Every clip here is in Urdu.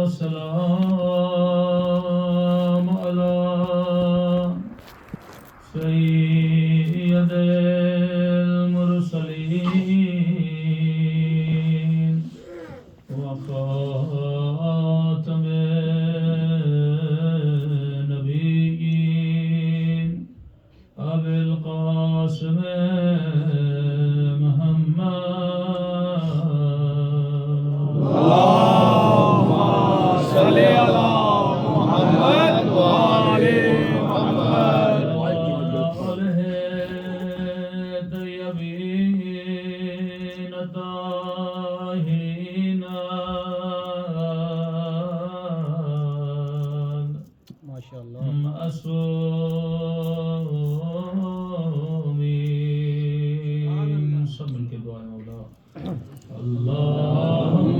سلام علی سید المرسلین وخاتم النبیین ابی القاسم سب مل کے دعائیں مولا اللہم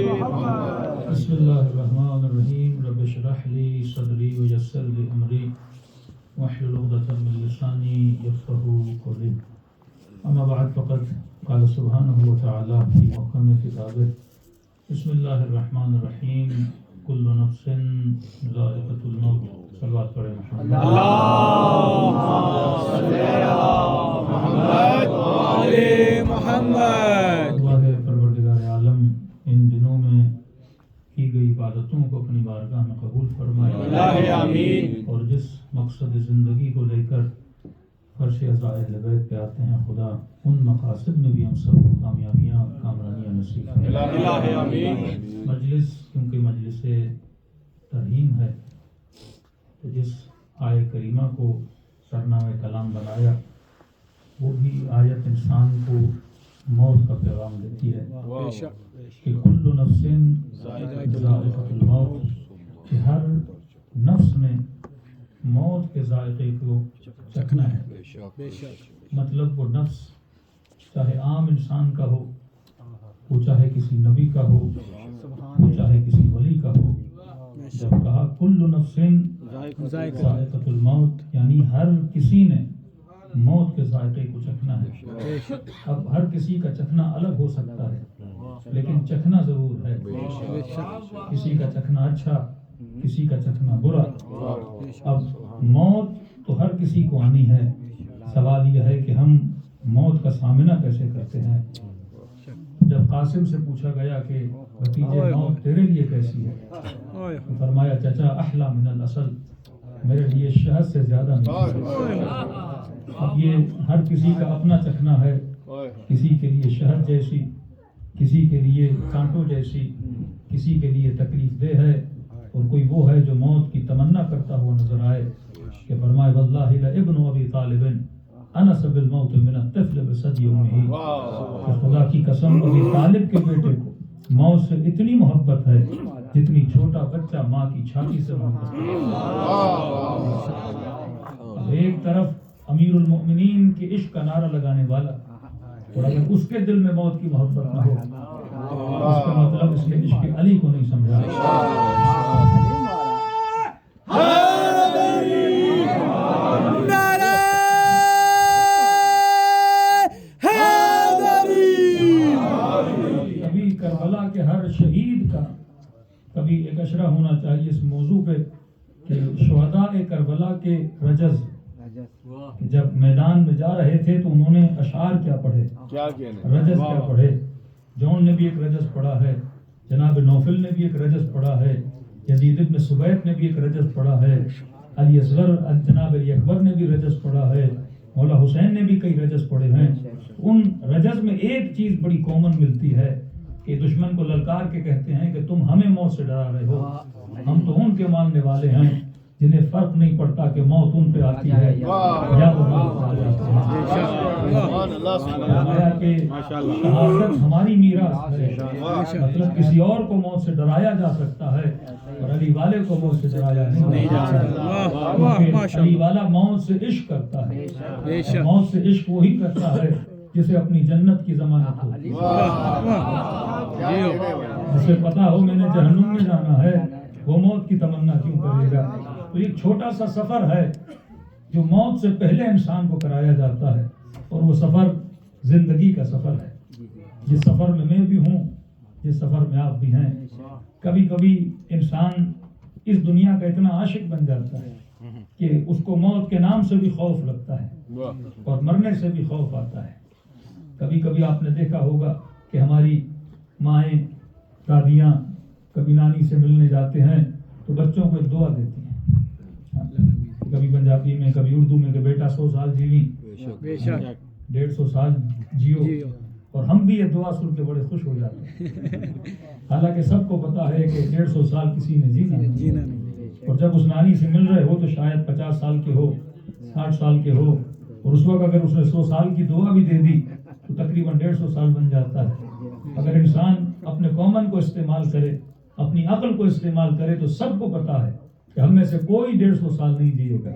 بسم اللہ الرحمن الرحیم رب اشرح لی صدری ویسر لی امری واحلل عقدۃ من لسانی یفقهوا قولی اما بعد فقد قال سبحانہ وتعالی فی محکم کتابہ بسم اللہ الرحمن الرحیم کل نفس ذائقۃ الموت صلوات پڑھیں محمد اللہم صل علی محمد وعلی محمد اللہ پروردگار عالم ان دنوں میں کی گئی عبادتوں کو اپنی بارگاہ میں قبول فرمائے آمین اور جس مقصد زندگی کو لے کر فرش عزاء اہل بیت پہ آتے ہیں خدا ان مقاصد میں بھی ہم سب کو کامیابیاں کامرانیاں نصیب فرمائے آمین مجلس کیونکہ مجلس ترہیم ہے تو جس آیہ کریمہ کو سرنامہ کلام بنایا وہ بھی آیت انسان کو موت کا پیغام دیتی ہے کہ کل نفس ذائقۃ الموت کہ ہر نفس میں موت کے ذائقے کو چکھنا ہے مطلب وہ نفس چاہے عام انسان کا ہو وہ چاہے کسی نبی کا ہو وہ چاہے کسی ولی کا ہو جب کہا کل نفس ذائقۃ الموت یعنی ہر کسی نے موت کے ذائقے کو چکھنا ہے اب ہر کسی کا چکھنا الگ ہو سکتا ہے لیکن چکھنا ضرور ہے کسی کا چکھنا اچھا کسی کا چکھنا برا اب موت تو ہر کسی کو آنی ہے سوال یہ ہے کہ ہم موت کا سامنا کیسے کرتے ہیں جب قاسم سے پوچھا گیا کہ بھتیجے موت تیرے لیے کیسی ہے تو فرمایا چچا احلی من العسل میرے لیے شہد سے زیادہ میٹھی اب یہ ہر کسی کا اپنا چکھنا ہے کسی کے لیے شہد جیسی کسی کے لیے کانٹوں جیسی کسی کے لیے تکلیف دہ ہے اور کوئی وہ ہے جو موت کی تمنا کرتا ہوا نظر آئے کہ فرمائے واللہ لابن ابی طالب انس بالموت من الطفل بثدی امہ کہ خدا کی قسم ابی طالب کے بیٹے کو موت سے اتنی محبت ہے جتنی چھوٹا بچہ ماں کی چھاتی سے محبت ہے ایک طرف امیر المؤمنین کے عشق کا نعرہ لگانے والا اور اگر اس کے دل میں موت کی محبت نہ ہو اس کا مطلب اس نے عشق علی کو نہیں سمجھا ابھی کربلا کے ہر شہید کا کبھی ایک اشرہ ہونا چاہیے اس موضوع پہ کہ شہداء کربلا کے رجز جب میدان میں جا رہے تھے تو انہوں نے اشعار کیا پڑھے، رجز کیا پڑھے. جون نے بھی ایک رجز پڑھا ہے، جناب نوفل نے بھی ایک رجز پڑھا ہے، یزید ابن سبیت نے بھی ایک رجز پڑھا ہے، علی اصغر جناب علی اکبر نے بھی رجز پڑھا ہے، مولا حسین نے بھی کئی رجز پڑھے ہیں. ان رجز میں ایک چیز بڑی کامن ملتی ہے کہ دشمن کو للکار کے کہتے ہیں کہ تم ہمیں موت سے ڈرا رہے ہو، ہم تو ان کے ماننے والے ہیں جنہیں فرق نہیں پڑتا کہ موت ان پہ آتی ہے یا وہ شہادت ہماری میراث ہے. مطلب کسی اور کو موت سے ڈرایا جا سکتا ہے اور علی والے کو موت سے ڈرایا نہیں جا سکتا. علی والا موت سے عشق کرتا ہے، موت سے عشق وہی کرتا ہے جسے اپنی جنت کی ضمانت ہو، جسے پتا ہو میں نے جہنم میں جانا ہے، وہ موت کی تمنا کیوں کرے گا. تو ایک چھوٹا سا سفر ہے جو موت سے پہلے انسان کو کرایا جاتا ہے، اور وہ سفر زندگی کا سفر ہے. جس سفر میں بھی ہوں، جس سفر میں آپ بھی ہیں. کبھی کبھی انسان اس دنیا کا اتنا عاشق بن جاتا ہے کہ اس کو موت کے نام سے بھی خوف لگتا ہے اور مرنے سے بھی خوف آتا ہے. کبھی کبھی آپ نے دیکھا ہوگا کہ ہماری مائیں دادیاں کبھی نانی سے ملنے جاتے ہیں تو بچوں کو ایک دعا دیتی ہیں، کبھی پنجابی میں کبھی اردو میں کہ بیٹا 100 سال جیویں 150 سال جیو. اور ہم بھی یہ دعا سن کے بڑے خوش ہو جاتے ہیں، حالانکہ سب کو پتا ہے کہ 150 سال کسی نے جینا نہیں. اور جب اس نانی سے مل رہے ہو تو شاید 50 سال کے ہو، 60 سال کے ہو، اور اس وقت اگر اس نے 100 سال کی دعا بھی دے دی تو تقریباً 150 سال بن جاتا ہے. اگر انسان اپنے کامن کو استعمال کرے، اپنی عقل کو استعمال کرے تو سب کو پتا ہے کہ ہم میں سے کوئی 150 سال نہیں جیے گا.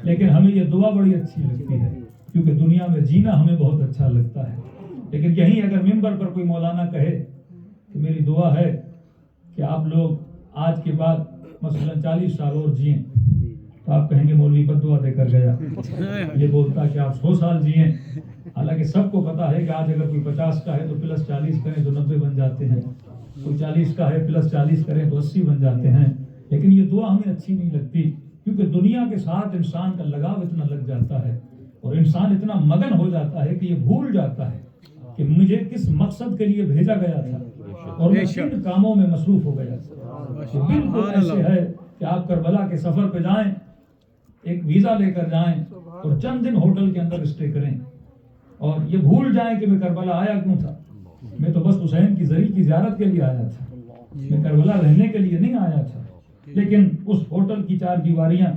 لیکن ہمیں یہ دعا بڑی اچھی لگتی ہے کیونکہ دنیا میں جینا ہمیں بہت اچھا لگتا ہے. لیکن یہیں اگر ممبر پر کوئی مولانا کہے کہ میری دعا ہے کہ آپ لوگ آج کے بعد مثلا 40 سال اور جئیں، تو آپ کہیں گے مولوی پر دعا دے کر گیا، یہ بولتا کہ آپ 100 سال جئیں. حالانکہ سب کو پتا ہے کہ آج اگر کوئی 50 کا ہے تو پلس 40 کریں تو 90 بن جاتے ہیں، کوئی 40 کا ہے پلس 40 کریں تو 80 بن جاتے ہیں. لیکن یہ دعا ہمیں اچھی نہیں لگتی کیونکہ دنیا کے ساتھ انسان کا لگاؤ اتنا لگ جاتا ہے اور انسان اتنا مگن ہو جاتا ہے کہ یہ بھول جاتا ہے کہ مجھے کس مقصد کے لیے بھیجا گیا تھا اور میں کن کاموں میں مصروف ہو گیا تھا. بالکل ایسے ہے کہ آپ کربلا کے سفر پہ جائیں، ایک ویزا لے کر جائیں اور چند دن ہوٹل کے اندر اسٹے کریں اور یہ بھول جائیں کہ میں کربلا آیا کیوں تھا. میں تو بس حسین کی زری کی زیارت کے لیے آیا تھا، میں کربلا رہنے کے لیے نہیں آیا تھا. لیکن اس ہوٹل کی 4 دیواریاں،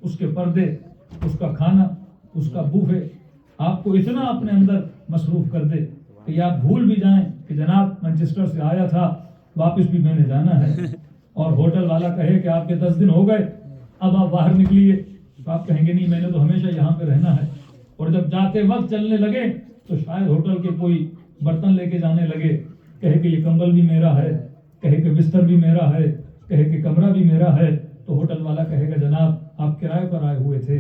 اس کے پردے، اس کا کھانا، اس کا بوفے آپ کو اتنا اپنے اندر مصروف کر دے کہ آپ بھول بھی جائیں کہ جناب مانچسٹر سے آیا تھا، واپس بھی میں نے جانا ہے. اور ہوٹل والا کہے کہ آپ کے 10 دن ہو گئے، اب آپ باہر نکلیے، تو آپ کہیں گے نہیں میں نے تو ہمیشہ یہاں پہ رہنا ہے. اور جب جاتے وقت چلنے لگے تو شاید ہوٹل کے کوئی برتن لے کے جانے لگے، کہے کہ یہ کمبل بھی میرا ہے، کہے کہ بستر بھی میرا ہے، کہے کہ کمرہ بھی میرا ہے. تو ہوٹل والا کہے گا جناب آپ کرائے پر آئے ہوئے تھے،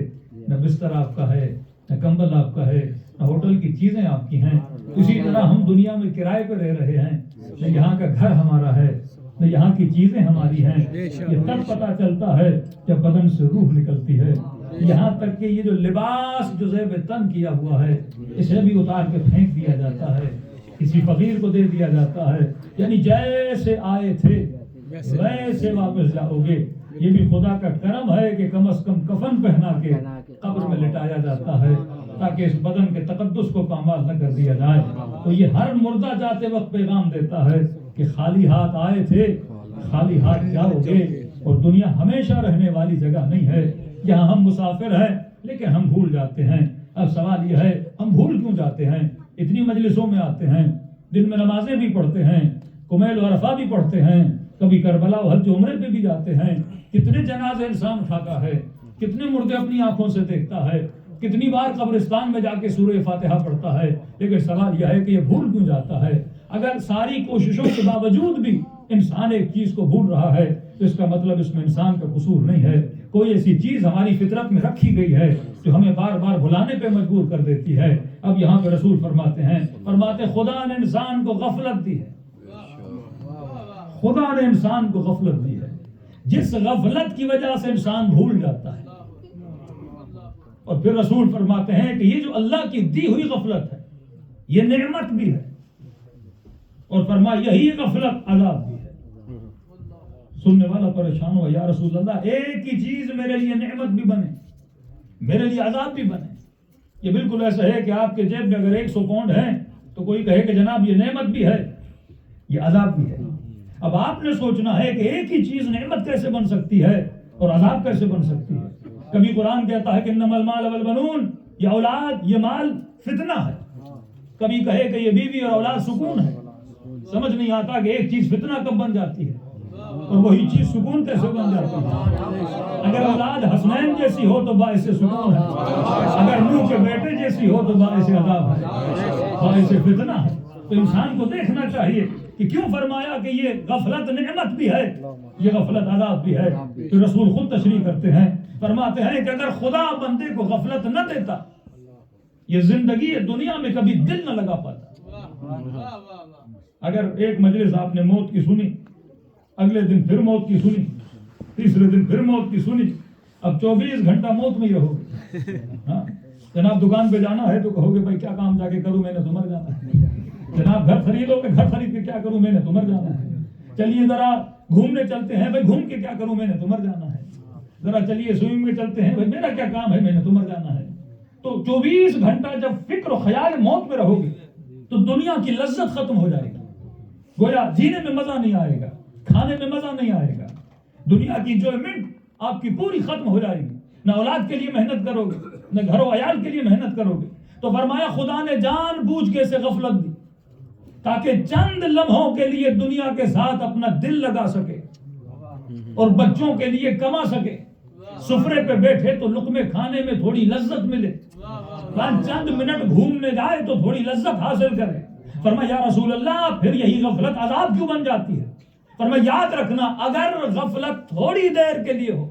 نہ بستر آپ کا ہے، نہ کمبل آپ کا ہے، نہ ہوٹل کی چیزیں آپ کی ہیں. اسی طرح ہم دنیا میں کرائے پر رہ رہے ہیں، نہ یہاں کا گھر ہمارا ہے، نہ یہاں کی چیزیں ہماری ہیں. یہ تب پتہ چلتا ہے جب بدن سے روح نکلتی ہے. یہاں تک کہ یہ جو لباس جو زیب تن کیا ہوا ہے اسے بھی اتار کے پھینک دیا جاتا ہے، کسی فقیر کو دے دیا جاتا ہے. یعنی جیسے آئے تھے ویسے واپس جاؤ گے. یہ بھی خدا کا کرم ہے کہ کم از کم کفن پہنا کے قبر میں لٹایا جاتا ہے تاکہ اس بدن کے تقدس کو پامال نہ کر دیا جائے. تو یہ ہر مردہ جاتے وقت پیغام دیتا ہے کہ خالی ہاتھ آئے تھے، خالی ہاتھ جاؤ گے. اور دنیا ہمیشہ رہنے والی جگہ نہیں ہے. یہاں ہم مسافر ہیں لیکن ہم بھول جاتے ہیں. اب سوال یہ ہے ہم بھول کیوں جاتے ہیں؟ اتنی مجلسوں میں آتے ہیں، دن میں نمازیں بھی پڑھتے ہیں، کمیل و عرفہ بھی پڑھتے ہیں، کبھی کربلا و حج عمرے پہ بھی جاتے ہیں. کتنے جنازے انسان اٹھاتا ہے، کتنے مردے اپنی آنکھوں سے دیکھتا ہے، کتنی بار قبرستان میں جا کے سورہ فاتحہ پڑھتا ہے. لیکن سوال یہ ہے کہ یہ بھول کیوں جاتا ہے؟ اگر ساری کوششوں کے باوجود بھی انسان ایک چیز کو بھول رہا ہے تو اس کا مطلب اس میں انسان کا قصور نہیں ہے. کوئی ایسی چیز ہماری فطرت میں رکھی گئی ہے جو ہمیں بار بار بھلانے پہ مجبور کر دیتی ہے. اب یہاں پہ رسول فرماتے ہیں خدا نے انسان کو غفلت دی ہے. خدا نے انسان کو غفلت دی ہے، جس غفلت کی وجہ سے انسان بھول جاتا ہے۔ اور پھر رسول فرماتے ہیں کہ یہ جو اللہ کی دی ہوئی غفلت ہے یہ نعمت بھی ہے، اور فرمایا یہی غفلت عذاب بھی ہے۔ سننے والا پریشان ہوا، یا رسول اللہ ایک ہی چیز میرے لیے نعمت بھی بنے، میرے لیے عذاب بھی بنے۔ یہ بالکل ایسا ہے کہ آپ کے جیب میں اگر 100 پاؤنڈ ہیں تو کوئی کہے کہ جناب یہ نعمت بھی ہے یہ عذاب بھی ہے۔ اب آپ نے سوچنا ہے کہ ایک ہی چیز نعمت کیسے بن سکتی ہے اور عذاب کیسے بن سکتی ہے۔ کبھی قرآن کہتا ہے کہ انما المال والبنون، یہ اولاد یہ مال فتنہ ہے، کبھی کہے کہ یہ بیوی اور اولاد سکون ہے۔ سمجھ نہیں آتا کہ ایک چیز فتنہ کب بن جاتی ہے اور وہی چیز سکون کیسے بن جاتی ہے۔ اگر اولاد حسنین جیسی ہو تو باعث سکون ہے، اگر نوح کے بیٹے جیسی ہو تو باعث عذاب ہے، باعث فتنہ ہے۔ تو انسان کو دیکھنا چاہیے کہ کیوں فرمایا کہ یہ غفلت نعمت بھی ہے، یہ غفلت عذاب بھی ہے۔ تو رسول خود تشریح کرتے ہیں، فرماتے ہیں کہ اگر خدا بندے کو غفلت نہ دیتا یہ زندگی دنیا میں کبھی دل نہ لگا پاتا۔ اگر ایک مجلس آپ نے موت کی سنی، اگلے دن پھر موت کی سنی، تیسرے دن پھر موت کی سنی، اب 24 گھنٹہ موت میں ہی رہو گے۔ جناب دکان پہ جانا ہے تو کہو گے بھائی کیا کام جا کے کروں، میں نے تو مر جانا ہے۔ جناب گھر خریدو کہ گھر خرید کے کیا کروں، میں نے تو مر جانا ہے۔ چلیے ذرا گھومنے چلتے ہیں، بھائی گھوم کے کیا کروں، میں نے تو مر جانا ہے۔ ذرا چلیے سوئمنگ میں چلتے ہیں، بھائی میرا کیا کام ہے، میں نے تو مر جانا ہے۔ تو 24 گھنٹہ جب فکر و خیال موت میں رہو گے تو دنیا کی لذت ختم ہو جائے گی، گویا جینے میں مزہ نہیں آئے گا، کھانے میں مزہ نہیں آئے گا، دنیا کی انجوائمنٹ آپ کی پوری ختم ہو جائے گی۔ نہ اولاد کے لیے محنت کرو گے، نہ گھر و عیال کے لیے محنت کرو گے۔ تو فرمایا خدا نے جان بوجھ کے اسے غفلت دی تاکہ چند لمحوں کے لیے دنیا کے ساتھ اپنا دل لگا سکے اور بچوں کے لیے کما سکے، سفرے پہ بیٹھے تو لقمے کھانے میں تھوڑی لذت ملے، چند منٹ گھومنے جائے تو تھوڑی لذت حاصل کرے۔ فرمایا یا رسول اللہ پھر یہی غفلت عذاب کیوں بن جاتی ہے؟ فرمایا یاد رکھنا اگر غفلت تھوڑی دیر کے لیے ہو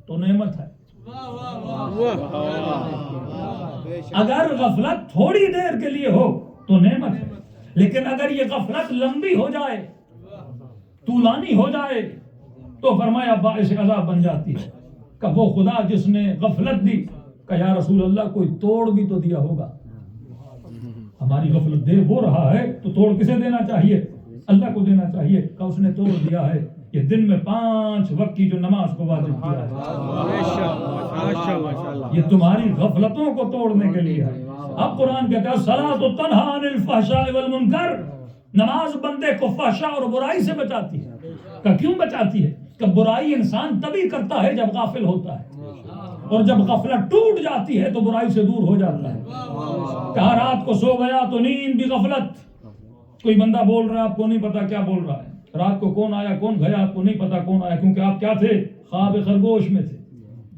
تو نعمت ہے، اگر غفلت تھوڑی دیر کے لیے ہو تو نعمت ہے، لیکن اگر یہ غفلت لمبی ہو جائے، طولانی ہو جائے تو فرمایا باعث عذاب بن جاتی ہے۔ کہ وہ خدا جس نے غفلت دی، کہ یا رسول اللہ کوئی توڑ بھی تو دیا ہوگا، ہماری غفلت دے وہ رہا ہے تو توڑ کسے دینا چاہیے؟ اللہ کو دینا چاہیے۔ کہ اس نے توڑ دیا ہے، یہ دن میں 5 وقت کی جو نماز کو واجب کیا ہے، یہ تمہاری غفلتوں کو توڑنے کے لیے ہے۔ اب قرآن کہتا ہے الصلاۃ تنہی عن الفحشاء والمنکر، نماز بندے کو فحشاء اور برائی سے بچاتی ہے۔ کہ کیوں بچاتی ہے؟ کہ برائی انسان تبھی کرتا ہے جب غافل ہوتا ہے، اور جب غفلت ٹوٹ جاتی ہے تو برائی سے دور ہو جاتا ہے۔ کہا رات کو سو گیا تو نیند بھی غفلت، کوئی بندہ بول رہا ہے آپ کو نہیں پتا کیا بول رہا ہے، رات کو کون آیا کون گیا آپ کو نہیں پتا کون آیا، کیونکہ آپ کیا تھے؟ خواب خرگوش میں تھے۔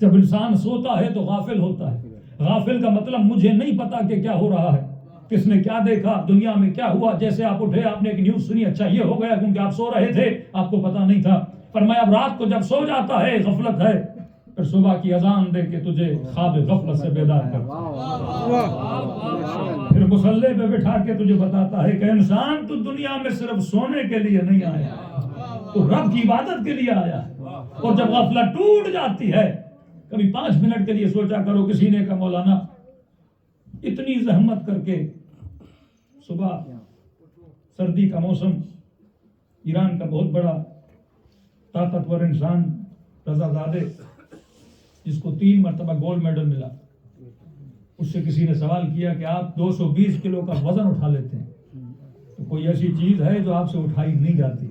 جب انسان سوتا ہے تو غافل ہوتا ہے، غافل کا مطلب مجھے نہیں پتا کہ کیا ہو رہا ہے، کس نے کیا دیکھا، دنیا میں کیا ہوا۔ جیسے آپ اٹھے آپ نے ایک نیوز سنی، اچھا یہ ہو گیا، کیونکہ آپ سو رہے تھے آپ کو پتا نہیں تھا۔ فرمایا اب رات کو جب سو جاتا ہے غفلت ہے، پھر صبح کی اذان دے کے تجھے خواب غفلت سے بیدار کرتا ہے، پھر مصلی پہ بٹھا کے تجھے بتاتا ہے کہ انسان تو دنیا میں صرف سونے کے لیے نہیں آیا، تو رب کی عبادت کے لیے آیا ہے۔ اور جب غفلت ٹوٹ جاتی ہے، کبھی 5 منٹ کے لیے سوچا کرو کسی نے کہا مولانا اتنی زحمت کر کے صبح سردی کا موسم، ایران کا بہت بڑا طاقتور انسان رضا زادے جس کو 3 مرتبہ گولڈ میڈل ملا، اس سے کسی نے سوال کیا کہ آپ 220 کلو کا وزن اٹھا لیتے ہیں، تو کوئی ایسی چیز ہے جو آپ سے اٹھائی نہیں جاتی؟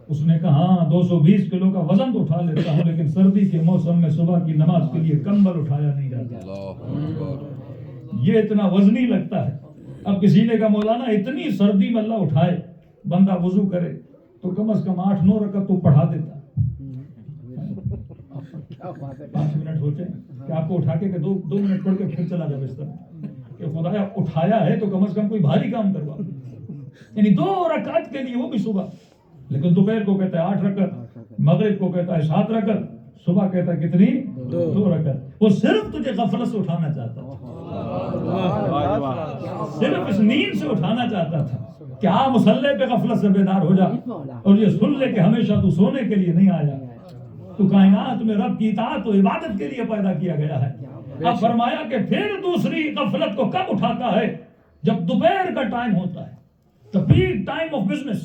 اس نے کہا ہاں 220 کلو کا وزن تو اٹھا لیتا ہوں، لیکن سردی کے موسم میں صبح کی نماز کے لیے کمبل اٹھایا نہیں جاتا، یہ اتنا وزنی لگتا ہے۔ اب کسی نے کہا مولانا اتنی سردی میں اللہ اٹھائے، بندہ وضو کرے تو کم از کم 8-9 رکعت تو پڑھا دیتا۔ 5 منٹ سوچیں کہ آپ کو اٹھا کے 2 منٹ پڑھ کے پھر چلا جائے بستر کہ خدایا اٹھایا ہے تو کم از کم کوئی بھاری کام کروا، یعنی 2 رکعت کے لیے، وہ بھی صبح۔ لیکن دوپہر کو کہتا ہے 8 رکعت، مغرب کو کہتا ہے 7 رکعت، صبح کہتا ہے کتنی؟ 2 رکعت. وہ صرف تجھے غفلت سے اٹھانا چاہتا تھا, صرف اس نیند سے اٹھانا چاہتا تھا کہ مصلی پہ غفلت سے بیدار ہو جا اور یہ سن لے کہ ہمیشہ تو سونے کے لیے نہیں آیا, تو کائنات میں رب کی اطاعت و عبادت کے لیے پیدا کیا گیا ہے. اب فرمایا کہ پھر دوسری غفلت کو کب اٹھاتا ہے؟ جب دوپہر کا ٹائم ہوتا ہے, the peak time of business.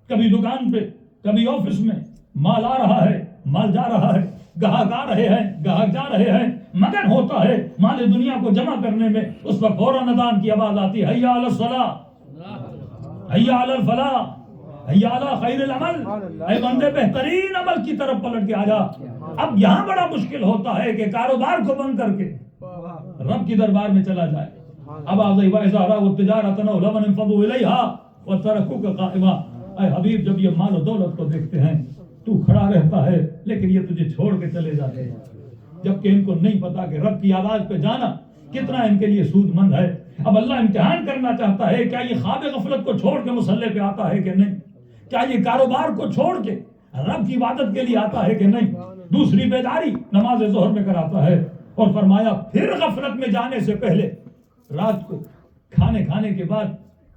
کبھی دکان پہ, کبھی آفس میں, مال آ رہا ہے, مال جا رہا ہے, گاہک آ رہے ہیں, گاہک جا رہے ہیں, مگن ہوتا ہے مال دنیا کو جمع کرنے میں. اس وقت فوراً اذان کی آواز آتی ہے, حی علی الصلاۃ, حی علی الفلاح, حی علی خیر العمل. اے بندے بہترین عمل کی طرف پلٹ کے آ جا. اب یہاں بڑا مشکل ہوتا ہے کہ کاروبار کو بند کر کے رب کی دربار میں چلا جائے. اب وَإِذَا رَأَوُا التِّجَارَةَ أَوْ لَهْوًا انفضوا إِلَيْهَا وَتَرَكُوكَ قَائِمًا. اے حبیب, جب یہ مال و دولت کو دیکھتے ہیں تو کھڑا رہتا ہے لیکن یہ تجھے چھوڑ کے چلے جاتے ہیں, جبکہ ان کو نہیں پتا کہ رب کی آواز پہ جانا کتنا ان کے لیے سود مند ہے. اب اللہ امتحان کرنا چاہتا ہے, کیا یہ خواب غفلت کو چھوڑ کے مصلی پہ آتا ہے کہ نہیں, کیا یہ کاروبار کو چھوڑ کے رب کی عبادت کے لیے آتا ہے کہ نہیں. دوسری بیداری نماز ظہر میں کراتا ہے. اور فرمایا پھر غفلت میں جانے سے پہلے رات کو کھانے کے بعد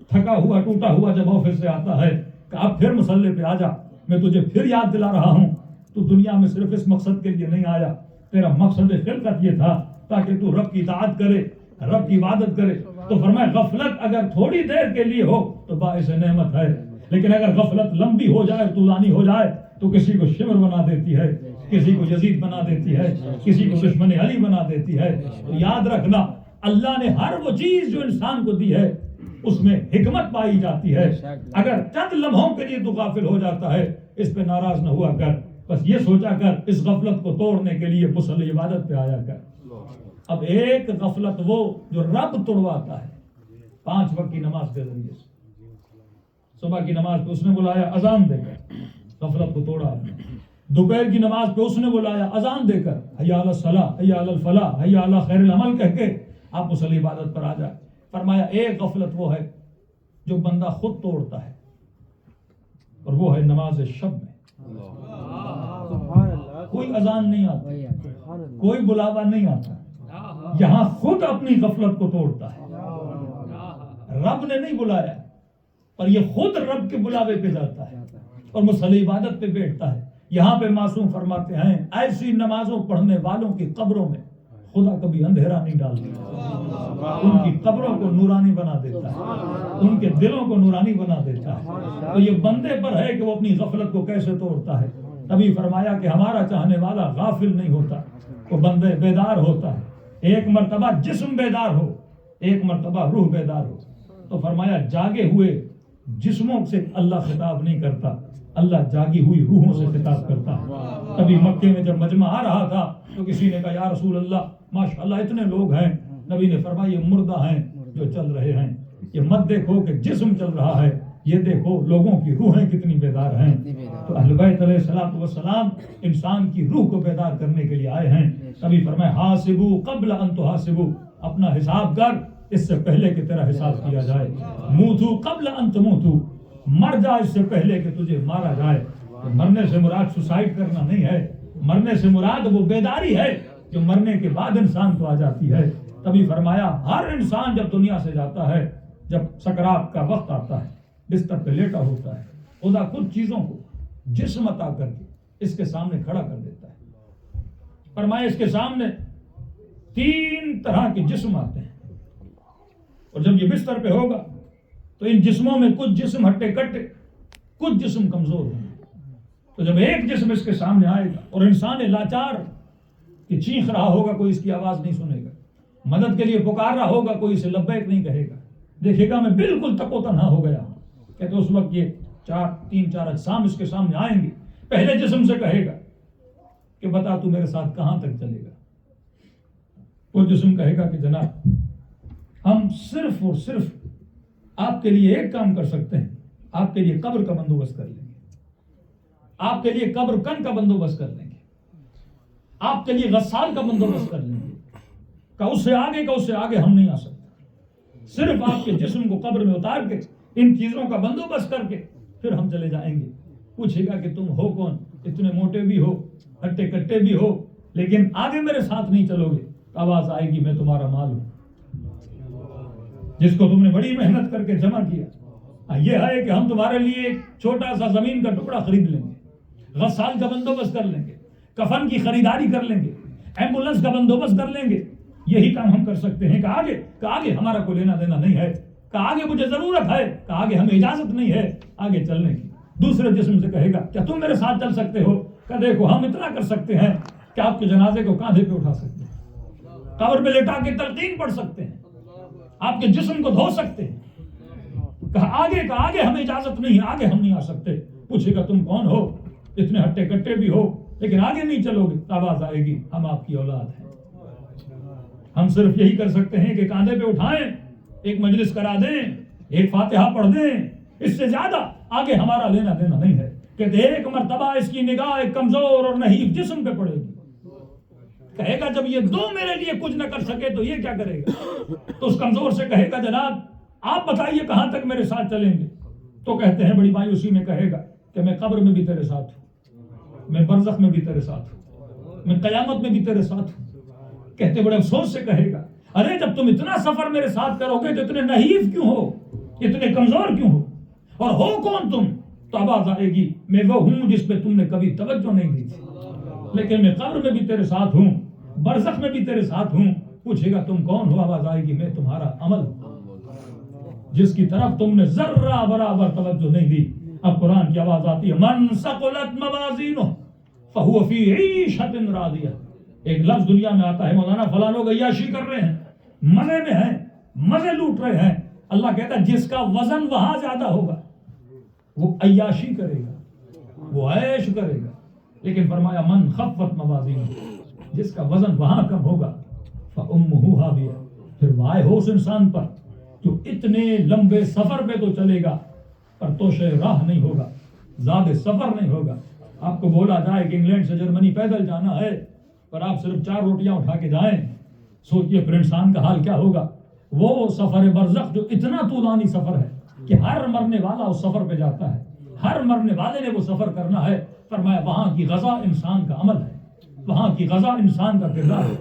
تھکا ہوا ٹوٹا ہوا جب آفس سے آتا ہے کہ اب پھر مصلی پہ آ جا, میں تجھے پھر یاد دلا رہا ہوں, تو دنیا میں صرف اس مقصد کے لیے نہیں آیا, تیرا مقصد خلقت یہ تھا تاکہ تو رب کی اطاعت کرے, رب کی عبادت کرے. تو فرمایا غفلت اگر تھوڑی دیر کے لیے ہو تو باعث نعمت ہے, لیکن اگر غفلت لمبی ہو جائے, طولانی ہو جائے, تو کسی کو شمر بنا دیتی ہے, کسی کو یزید بنا دیتی ہے, کسی کو دشمن علی بنا دیتی ہے. تو یاد رکھنا, اللہ نے ہر وہ چیز جو انسان کو دی ہے اس میں حکمت پائی جاتی ہے. اگر چند لمحوں کے لیے تو غافل ہو جاتا ہے, اس پہ ناراض نہ ہوا کر, بس یہ سوچا کر اس غفلت کو توڑنے کے لیے مصلی عبادت پہ آیا کر. اب ایک غفلت وہ جو رب توڑواتا ہے 5 وقت کی نماز کے ذریعے سے. صبح کی نماز پہ اس نے بلایا اذان دے کر, غفلت کو توڑا. دوپہر کی نماز پہ اس نے بلایا اذان دے کر, حی علی الصلاۃ, حی علی الفلاح, حی علی خیر العمل کہہ کے آپ مصلی عبادت پر آ جائے. فرمایا ایک غفلت وہ ہے جو بندہ خود توڑتا ہے, اور وہ ہے نماز شب میں. کوئی اذان نہیں آتی, کوئی بلاوا نہیں آتا, یہاں خود اپنی غفلت کو توڑتا ہے. رب نے نہیں بلایا, اور یہ خود رب کے بلاوے پہ جاتا ہے اور مصلی عبادت پہ بیٹھتا ہے. یہاں پہ معصوم فرماتے ہیں, ایسی نمازوں پڑھنے والوں کی قبروں میں خدا کبھی اندھیرا نہیں ڈالتا, ان کی قبروں کو نورانی بنا دیتا ہے, ان کے دلوں کو نورانی بنا دیتا ہے. تو یہ بندے پر ہے کہ وہ اپنی غفلت کو کیسے توڑتا ہے. تبھی فرمایا کہ ہمارا چاہنے والا غافل نہیں ہوتا, وہ بندے بیدار ہوتا ہے. ایک مرتبہ جسم بیدار ہو, ایک مرتبہ روح بیدار ہو. تو فرمایا جاگے ہوئے جسموں سے اللہ خطاب نہیں کرتا, اللہ جاگی ہوئی روحوں سے خطاب کرتا ہے. کبھی مکے میں جب مجمع آ رہا تھا تو کسی نے کہا یا رسول اللہ ماشاءاللہ اتنے لوگ ہیں. نبی نے فرمایا یہ مردہ ہیں جو چل رہے ہیں, یہ مت دیکھو کہ جسم چل رہا ہے, یہ دیکھو لوگوں کی روحیں کتنی بیدار ہیں. تو اہل بیت علیہ الصلوۃ والسلام انسان کی روح کو بیدار کرنے کے لیے آئے ہیں. کبھی فرمایا حاسبو قبل ان تحاسبو, اپنا حساب کر اس سے پہلے کہ تیرا حساب کیا جائے. موتو قبل ان تموتو, مر جا اس سے پہلے کہ تجھے مارا جائے. مرنے سے مراد سوسائڈ کرنا نہیں ہے, مرنے سے مراد وہ بیداری ہے جو مرنے کے بعد انسان کو آ جاتی ہے. تبھی فرمایا ہر انسان جب دنیا سے جاتا ہے, جب سکرات کا وقت آتا ہے, بستر پہ لیٹا ہوتا ہے, خدا کچھ چیزوں کو جسم عطا کر کے اس کے سامنے کھڑا کر دیتا ہے. فرمایا اس کے سامنے 3 طرح کے جسم آتے ہیں, اور جب یہ بستر پہ ہوگا تو ان جسموں میں کچھ جسم ہٹے کٹے, کچھ جسم کمزور ہوں. تو جب ایک جسم اس کے سامنے آئے گا اور انسان لاچار کہ چیخ رہا ہوگا, کوئی اس کی آواز نہیں سنے گا, مدد کے لیے پکار رہا ہوگا, کوئی اسے لبیک نہیں کہے گا, دیکھے گا میں بالکل تک و تنہا ہو گیا ہوں. کہتے اس وقت یہ 3-4 اجسام اس کے سامنے آئیں گے. پہلے جسم سے کہے گا کہ بتا تو میرے ساتھ کہاں تک چلے گا. وہ جسم کہے گا کہ جناب ہم صرف اور صرف آپ کے لیے ایک کام کر سکتے ہیں, آپ کے لیے قبر کا بندوبست کر لیں گے, آپ کے لیے قبر کن کا بندوبست کر لیں گے, آپ کے لیے غسال کا بندوبست کر لیں گے. کہ اس سے آگے ہم نہیں آ سکتے. صرف آپ کے جسم کو قبر میں اتار کے ان چیزوں کا بندوبست کر کے پھر ہم چلے جائیں گے. پوچھے گا کہ تم ہو کون, اتنے موٹے بھی ہو, ہٹے کٹے بھی ہو, لیکن آگے میرے ساتھ نہیں چلو گے تو آواز آئے گی میں تمہارا مال ہوں جس کو تم نے بڑی محنت کر کے جمع کیا. یہ ہے کہ ہم تمہارے لیے ایک چھوٹا سا زمین کا ٹکڑا خرید لیں گے, غسال کا بندوبست کر لیں گے, کفن کی خریداری کر لیں گے, ایمبولینس کا بندوبست کر لیں گے. یہی کام ہم کر سکتے ہیں کہ آگے ہمارا کوئی لینا دینا نہیں ہے, کہ آگے مجھے ضرورت ہے, کہ آگے ہمیں اجازت نہیں ہے آگے چلنے کی. دوسرے جسم سے کہے گا کیا تم میرے ساتھ چل سکتے ہو؟ کہ دیکھو ہم اتنا کر سکتے ہیں کہ آپ کے جنازے کو کاندھے پہ اٹھا سکتے ہیں, قبر پہ لٹا کے تلقین پڑھ سکتے ہیں, آپ کے جسم کو دھو سکتے ہیں. کہا آگے ہمیں اجازت نہیں, آگے ہم نہیں آ سکتے. پوچھے گا تم کون ہو؟ اتنے ہٹے کٹے بھی ہو لیکن آگے نہیں چلو گے. آواز آئے گی ہم آپ کی اولاد ہیں. ہم صرف یہی کر سکتے ہیں کہ کاندھے پہ اٹھائیں, ایک مجلس کرا دیں, ایک فاتحہ پڑھ دیں. اس سے زیادہ آگے ہمارا لینا دینا نہیں ہے. کہ ایک مرتبہ اس کی نگاہ ایک کمزور اور نحیف جسم پہ پڑے گی. کہے گا جب یہ دو میرے لیے کچھ نہ کر سکے تو یہ کیا کرے گا؟ تو اس کمزور سے کہے گا جناب آپ بتائیے کہاں تک میرے ساتھ چلیں گے؟ تو کہتے ہیں بڑی مایوسی میں کہے گا کہ میں قبر میں بھی تیرے ساتھ ہوں, میں برزخ میں بھی تیرے ساتھ ہوں, میں قیامت میں بھی تیرے ساتھ ہوں. کہتے بڑے افسوس سے کہے گا ارے جب تم اتنا سفر میرے ساتھ کرو گے تو اتنے نحیف کیوں ہو, اتنے کمزور کیوں ہو, اور ہو کون تم؟ تو آواز آئے گی میں وہ ہوں جس پہ تم نے کبھی توجہ نہیں دی تھی, لیکن میں قبر میں بھی تیرے ساتھ ہوں, برزخ میں بھی تیرے ساتھ ہوں. پوچھے گا تم کون ہو؟ آواز آئے گی میں تمہارا عمل ہوں جس کی طرف تم نے ذرہ برابر توجہ نہیں دی. اب قرآن کی آواز آتی ہے من ثقلت موازینہ فہو فی عیشۃ راضیہ. ایک لفظ دنیا میں آتا ہے مولانا فلاں لوگ عیاشی کر رہے ہیں, مزے میں ہیں, مزے لوٹ رہے ہیں. اللہ کہتا ہے جس کا وزن وہاں زیادہ ہوگا وہ عیاشی کرے گا, وہ عیش کرے گا. لیکن فرمایا من خفت موازینہ, جس کا وزن وہاں کم ہوگا فأمہ ہاویہ, پھر وائے ہو اس انسان پر جو اتنے لمبے سفر پہ تو چلے گا پر توشے راہ نہیں ہوگا, زیادہ سفر نہیں ہوگا. آپ کو بولا جائے کہ انگلینڈ سے جرمنی پیدل جانا ہے پر آپ صرف 4 روٹیاں اٹھا کے جائیں, سوچئے پھر انسان کا حال کیا ہوگا. وہ سفر برزخ جو اتنا طولانی سفر ہے کہ ہر مرنے والا اس سفر پہ جاتا ہے, ہر مرنے والے نے وہ سفر کرنا ہے. فرمایا وہاں کی غذا انسان کا عمل ہے, وہاں کی غذا انسان کا کردار ہے,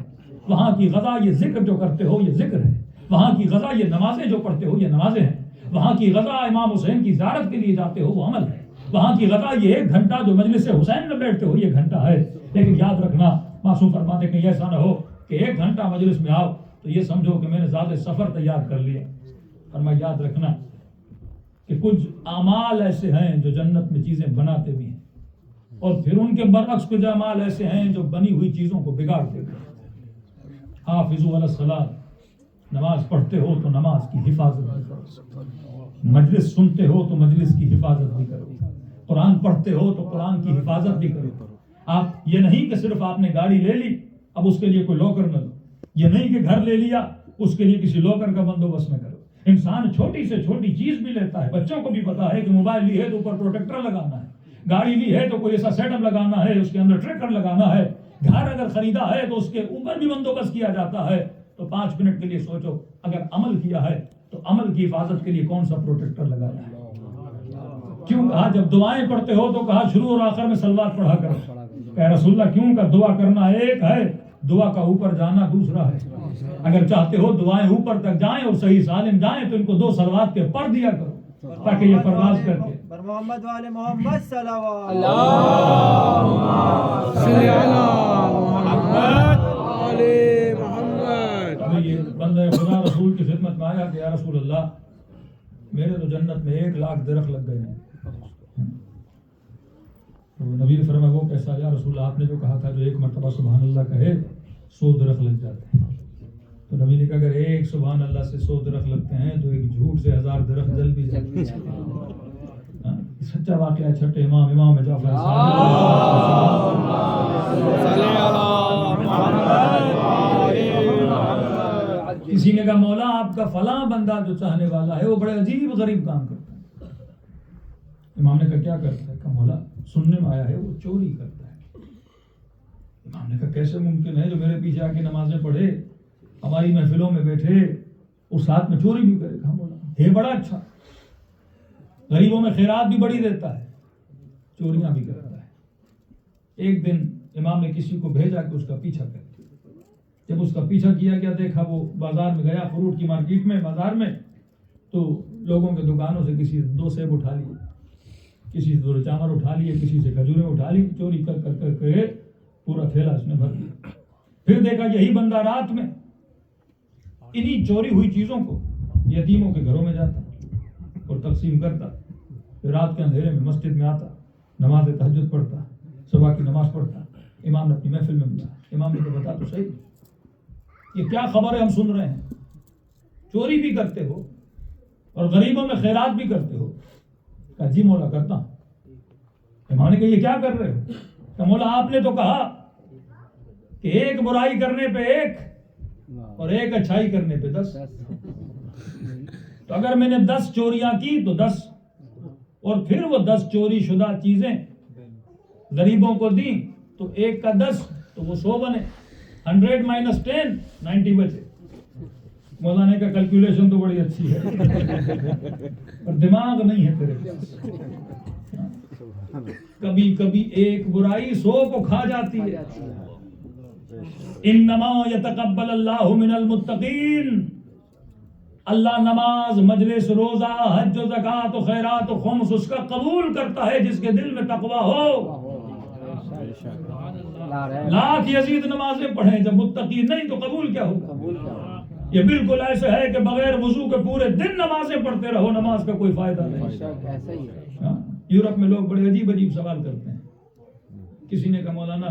وہاں کی غذا یہ ذکر جو کرتے ہو یہ ذکر ہے, وہاں کی غذا یہ نمازیں جو پڑھتے ہو یہ نمازیں ہیں, وہاں کی غذا امام حسین کی زیارت کے لیے جاتے ہو وہ عمل ہے, وہاں کی غذا یہ 1 گھنٹہ جو مجلس حسین میں بیٹھتے ہو یہ گھنٹہ ہے. لیکن یاد رکھنا معصوم فرماتے کہ ایسا نہ ہو کہ 1 گھنٹہ مجلس میں آؤ تو یہ سمجھو کہ میں نے زیادہ سفر تیار کر لیا. فرمایا یاد رکھنا کہ کچھ اعمال ایسے ہیں جو جنت میں چیزیں بناتے بھی ہیں اور پھر ان کے برعکس کچھ اعمال ایسے ہیں جو بنی ہوئی چیزوں کو بگاڑ دیتے ہیں. حافظوا علی الصلاۃ, نماز پڑھتے ہو تو نماز کی حفاظت بھی کرو, مجلس سنتے ہو تو مجلس کی حفاظت بھی کرو, قرآن پڑھتے ہو تو قرآن کی حفاظت بھی کرو. آپ یہ نہیں کہ صرف آپ نے گاڑی لے لی اب اس کے لیے کوئی لوکر نہ دو, یہ نہیں کہ گھر لے لیا اس کے لیے کسی لوکر کا بندوبست نہ کرو. انسان چھوٹی سے چھوٹی چیز بھی لیتا ہے, بچوں کو بھی پتا ہے کہ موبائل لی ہے تو اوپر پروٹیکٹر لگانا ہے, گاڑی لی ہے تو کوئی ایسا سیٹ اپ لگانا ہے, اس کے اندر ٹریکر لگانا ہے, گھر اگر خریدا ہے تو اس کے اوپر بھی بندوبست کیا جاتا ہے. تو 5 منٹ کے لیے سوچو اگر عمل کیا ہے تو عمل کی حفاظت کے لیے کون سا پروٹیکٹر لگایا ہے. کیوں کہا جب دعائیں پڑھتے ہو تو کہا شروع اور آخر میں صلوات پڑھا کرو. کہ رسول اللہ کیوں کا دعا کرنا ایک ہے, دعا کا اوپر جانا دوسرا ہے. اگر چاہتے ہو دعائیں اوپر تک جائیں اور صحیح سالم جائیں تو ان کو 2 صلوات کے پڑھ دیا کرو تاکہ یہ پرواز کر کے محمد وعلی محمد صلوات اللہم صلی علی محمد وعلی محمد. یہ بندہ خدا رسول کی خدمت میں آیا کہ یا رسول اللہ میرے تو جنت میں 1 لاکھ درخت لگ گئے ہیں. تو نبی نے فرمایا وہ کیسا؟ یا رسول اللہ آپ نے جو کہا تھا جو 1 مرتبہ سبحان اللہ کہے 100 درخت لگ جاتے ہیں. تو نبی نے کہا اگر 1 سبحان اللہ سے 100 درخت لگتے ہیں تو 1 جھوٹ سے 1000 درخت جل بھی جاتے ہیں. سچا واقعہ ہے. چھٹے امام جعفر کسی نے کہا مولا آپ کا فلاں بندہ جو چاہنے والا ہے وہ بڑے عجیب غریب کام کرتا ہے. امام نے کہا کیا کرتا ہے؟ کہا مولا سننے میں آیا ہے وہ چوری کرتا ہے. امام نے کہا کیسے ممکن ہے جو میرے پیچھے آ کے نمازیں پڑھے ہماری محفلوں میں بیٹھے اور ساتھ میں چوری بھی کرے. کہا مولا ہے بڑا اچھا, غریبوں میں خیرات بھی بڑی دیتا ہے, چوریاں بھی کرتا ہے. ایک دن امام نے کسی کو بھیجا کہ اس کا پیچھا کرے. جب اس کا پیچھا کیا گیا, دیکھا وہ بازار میں گیا, فروٹ کی مارکیٹ میں, بازار میں, تو لوگوں کے دکانوں سے کسی 2 سیب اٹھا لیے, کسی سے 2 چاول اٹھا لیے, کسی سے کھجوریں اٹھا لی, چوری کر کر کر کے پورا تھیلا اس نے بھر دیا. پھر دیکھا یہی بندہ رات میں انہی چوری ہوئی چیزوں کو یتیموں کے گھروں میں جاتا اور تقسیم کرتا. پھر رات کے اندھیرے میں مسجد میں آتا, نماز تہجد پڑھتا, صبح کی نماز پڑھتا. امام نے اپنی محفل میں بلایا. امام نے کہا بتا تو صحیح, یہ کیا خبر ہے ہم سن رہے ہیں, چوری بھی کرتے ہو اور غریبوں میں خیرات بھی کرتے ہو. کہا جی مولا کرتا ہوں. امام نے کہا یہ کیا کر رہے ہو؟ کہ مولا آپ نے تو کہا کہ ایک برائی کرنے پہ 1 اور 1 اچھائی کرنے پہ 10. تو اگر میں نے 10 چوریاں کی تو 10, اور پھر وہ 10 چوری شدہ چیزیں غریبوں کو دیں تو 1 کا 10 تو وہ 100 بنے. 100 - 10 90 بچے. مولانا کا کیلکولیشن تو بڑی اچھی ہے اور دماغ نہیں ہے تیرے پاس. کبھی کبھی ایک برائی 100 کو کھا جاتی ہے. انما یتقبل اللہ من المتقین. اللہ نماز, مجلس, روزہ, حج و زکوٰۃ و خیرات و خمس اس کا قبول کرتا ہے جس کے دل میں تقویٰ ہو. لاکھ یزید نمازیں پڑھیں, جب متقی نہیں تو قبول کیا ہوگا؟ یہ بالکل ایسے ہے کہ بغیر وضو کے پورے دن نمازیں پڑھتے رہو, نماز کا کوئی فائدہ نہیں. یورپ میں لوگ بڑے عجیب عجیب سوال کرتے ہیں. کسی نے کہا مولانا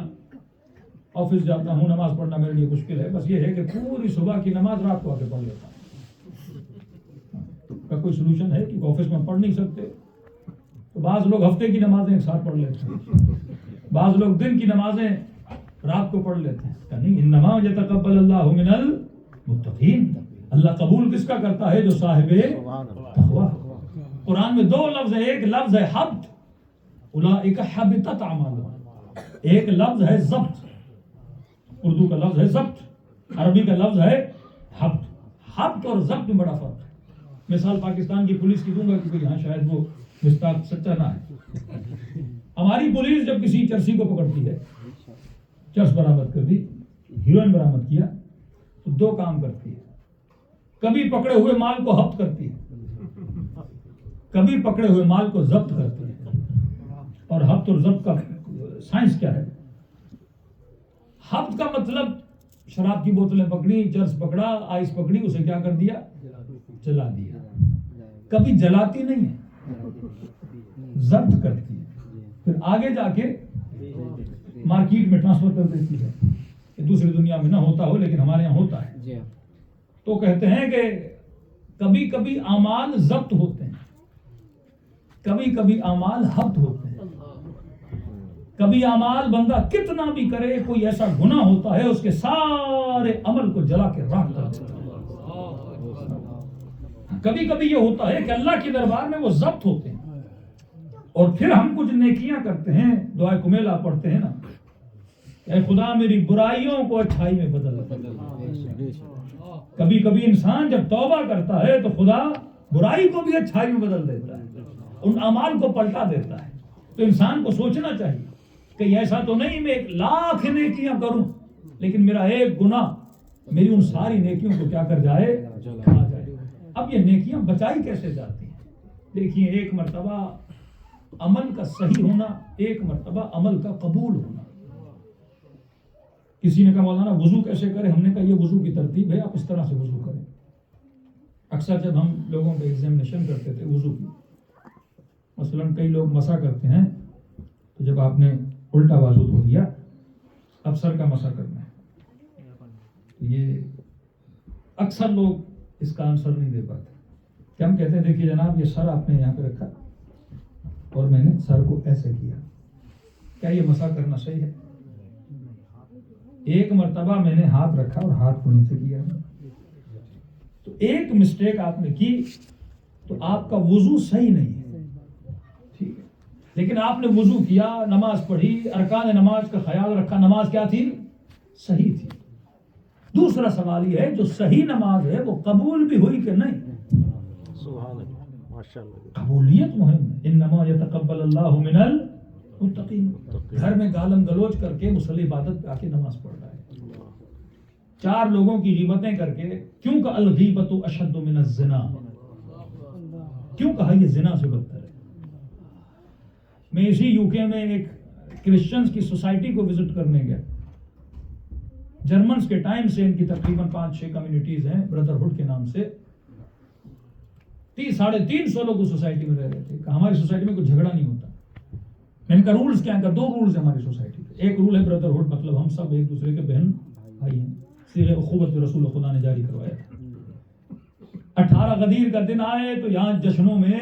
آفس جاتا ہوں, نماز پڑھنا میرے لیے مشکل ہے, بس یہ ہے کہ پوری صبح کی نماز رات کو آ کے پڑھ لیتا ہوں. کا کوئی سلوشن ہے کہ آفس میں پڑھ نہیں سکتے؟ تو بعض لوگ ہفتے کی نمازیں ایک ساتھ پڑھ لیتے ہیں, بعض لوگ دن کی نمازیں رات کو پڑھ لیتے ہیں. نہیں, انما یتقبل اللہ من المتقین. اللہ قبول کس کا کرتا ہے؟ جو صاحب تقویٰ. قرآن میں 2 لفظ ہے, ایک لفظ ہے حبط, اولئک حبطت اعمالهم. ایک لفظ ہے ضبط, اردو کا لفظ ہے ضبط, عربی کا لفظ ہے حبط. حبط اور ضبط میں بڑا فرق ہے. مثال پاکستان کی پولیس کی دوں گا کیونکہ یہاں شاید وہ مستاق سچا نہ ہے. ہماری پولیس جب کسی چرسی کو پکڑتی ہے, چرس برآمد کر دی, ہیروئن برآمد کیا, تو 2 کام کرتی ہے. کبھی پکڑے ہوئے مال کو حبط کرتی ہے, کبھی پکڑے ہوئے مال کو ضبط کرتی ہے. اور حبط اور ضبط کا سائنس کیا ہے؟ حبط کا مطلب شراب کی بوتلیں پکڑی, چرس پکڑا, آئس پکڑی, اسے کیا کر دیا؟ جلا دیا. کبھی جلاتی نہیں ہے, ضبط کرتی ہے, پھر آگے جا کے مارکیٹ میں ٹرانسفر کر دیتی ہے. کہ دوسری دنیا میں نہ ہوتا ہو لیکن ہمارے یہاں ہوتا ہے. تو کہتے ہیں کہ کبھی کبھی اعمال ضبط ہوتے ہیں, کبھی کبھی اعمال حبط ہوتے ہیں. کبھی اعمال بندہ کتنا بھی کرے, کوئی ایسا گناہ ہوتا ہے اس کے سارے عمل کو جلا کے راکھ کر دیتا ہے. کبھی کبھی یہ ہوتا ہے کہ اللہ کے دربار میں وہ ضبط ہوتے ہیں, اور پھر ہم کچھ نیکیاں کرتے ہیں, دعائے کمیلا پڑھتے ہیں نا, اے خدا میری برائیوں کو اچھائی میں بدل دے. کبھی کبھی انسان جب توبہ کرتا ہے تو خدا برائی کو بھی اچھائی میں بدل دیتا ہے, ان اعمال کو پلٹا دیتا ہے. تو انسان کو سوچنا چاہیے کہ ایسا تو نہیں میں 1,00,000 نیکیاں کروں لیکن میرا ایک گناہ میری ان ساری نیکیوں کو کیا کر جائے, کھا جائے. اب یہ نیکیاں بچائی کیسے جاتی ہیں؟ دیکھیے, ایک مرتبہ عمل کا صحیح ہونا, ایک مرتبہ عمل کا قبول ہونا. کسی نے کہا مولانا وضو کیسے کرے؟ ہم نے کہا یہ وضو کی ترتیب ہے, آپ اس طرح سے وضو کریں. اکثر جب ہم لوگوں کے ایگزامینیشن کرتے تھے وضو کی, مثلاً کئی لوگ مسا کرتے ہیں, تو جب آپ نے الٹا بازو دھو دیا, اب سر کا مسا کرنا ہے, تو یہ اکثر لوگ اس کا آنسر نہیں دے پاتے. کہ ہم کہتے ہیں دیکھیے جناب یہ سر آپ نے یہاں پہ رکھا اور میں نے سر کو ایسے کیا, کیا یہ مسا کرنا صحیح ہے؟ ایک مرتبہ میں نے ہاتھ رکھا اور ہاتھ کو نیچے کیا, تو ایک مسٹیک آپ نے کی تو آپ کا وضو صحیح نہیں ہے, ٹھیک ہے, لیکن آپ نے وضو کیا, نماز پڑھی, ارکان نماز کا خیال رکھا, نماز کیا تھی؟ صحیح تھی. دوسرا سوال یہ ہے جو صحیح نماز ہے وہ قبول بھی ہوئی کہ نہیں؟ قبولیت مہم ہے. انما یتقبل اللہ من متقی گھر میں گالم گلوچ کر کے مصلی عبادت پہ آ کے نماز پڑھ رہا ہے، 4 لوگوں کی غیبتیں کر کے، کیوں کہ الغیبت اشد من الزنا، کیوں کہا یہ زنا سے بدتر ہے۔ میں اسی UK میں ایک کرسچنز کی سوسائٹی کو وزٹ کرنے گیا، جرمنز کے ٹائم سے ان کی تقریباً 5-6 کمیونٹیز ہیں بردرہڈ کے نام سے، 350 لوگ اس سوسائٹی میں رہ رہے تھے کہ ہماری سوسائٹی میں کوئی جھگڑا نہیں ہوتا۔ میں نے کہا رولز کیا ہیں؟ 2 رولز ہیں ہماری سوسائٹی کے، ایک رول ہے بردرہڈ، مطلب ہم سب ایک دوسرے کے بہن بھائی ہیں، صیغہ اخوت رسول خدا نے جاری کروایا تھا۔ 18 غدیر کا دن آئے تو یہاں جشنوں میں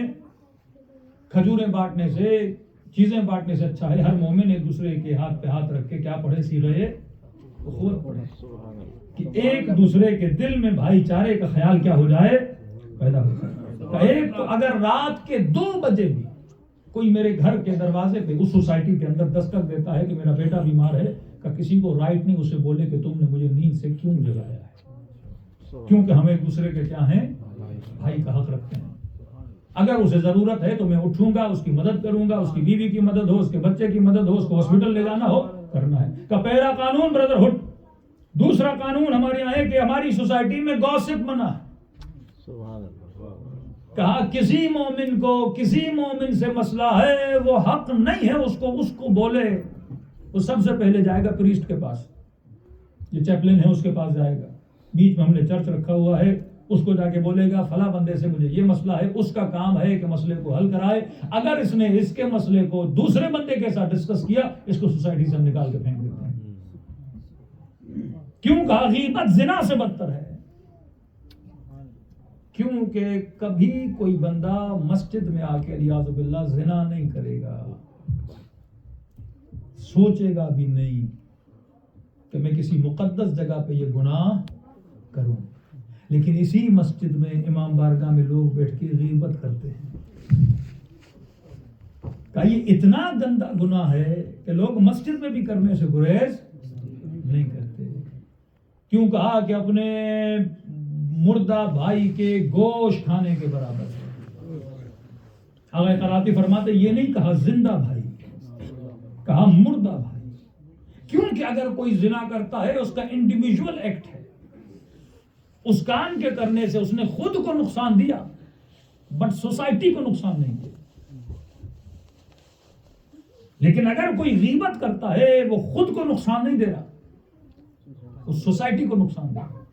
کھجوریں بانٹنے سے، چیزیں بانٹنے سے اچھا ہے ہر مومن ایک دوسرے کے ہاتھ پہ ہاتھ رکھ کے کیا پڑھے؟ صیغہ اخوت پڑھے، کہ ایک دوسرے کے دل میں بھائی چارے کا خیال کیا ہو جائے؟ پیدا ہو جائے۔ ایک تو اگر رات کے 2 بجے بھی کوئی میرے گھر کے دروازے پہ اس سوسائٹی کے اندر دستک دیتا ہے کہ میرا بیٹا بیمار ہے، کہ کسی کو رائٹ نہیں اسے بولے کہ تم نے مجھے نیند سے کیوں جگایا ہے، کیونکہ ہم ایک دوسرے کے کیا ہیں؟ بھائی کا حق رکھتے ہیں۔ اگر اسے ضرورت ہے تو میں اٹھوں گا، اس کی مدد کروں گا، اس کی بیوی کی مدد ہو، اس کے بچے کی مدد ہو، اس کو ہاسپٹل لے جانا ہو، کرنا ہے۔ کا پہلا قانون بردرہڈ۔ دوسرا قانون ہمارے یہاں ہے کہ ہماری سوسائٹی میں گوسپ منع ہے۔ کہا کسی مومن کو کسی مومن سے مسئلہ ہے، وہ حق نہیں ہے اس کو بولے، وہ سب سے پہلے جائے گا پریسٹ کے پاس، جو چیپلن ہے اس کے پاس جائے گا، بیچ میں ہم نے چرچ رکھا ہوا ہے، اس کو جا کے بولے گا فلاں بندے سے مجھے یہ مسئلہ ہے، اس کا کام ہے کہ مسئلے کو حل کرائے۔ اگر اس نے اس کے مسئلے کو دوسرے بندے کے ساتھ ڈسکس کیا، اس کو سوسائٹی سے ہم نکال کے پھینک دیتے ہیں۔ کیوں کہا غیبت زنا سے بدتر ہے؟ کیونکہ کبھی کوئی بندہ مسجد میں آ کے الیاذ باللہ زنا نہیں کرے گا، سوچے گا بھی نہیں کہ میں کسی مقدس جگہ پہ یہ گناہ کروں، لیکن اسی مسجد میں امام بارگاہ میں لوگ بیٹھ کے غیبت کرتے ہیں۔ کہ یہ اتنا گندا گناہ ہے کہ لوگ مسجد میں بھی کرنے سے گریز نہیں کرتے۔ کیوں کہا کہ اپنے مردہ بھائی کے گوشت کھانے کے برابر ہے۔ آقا قراتی فرماتے یہ نہیں کہا زندہ بھائی، کہا مردہ بھائی، کیونکہ اگر کوئی زنا کرتا ہے اس کا انڈیویجول ایکٹ ہے، اس کام کے کرنے سے اس نے خود کو نقصان دیا بٹ سوسائٹی کو نقصان نہیں دیا۔ لیکن اگر کوئی غیبت کرتا ہے وہ خود کو نقصان نہیں دے رہا، اس سوسائٹی کو نقصان دے رہا،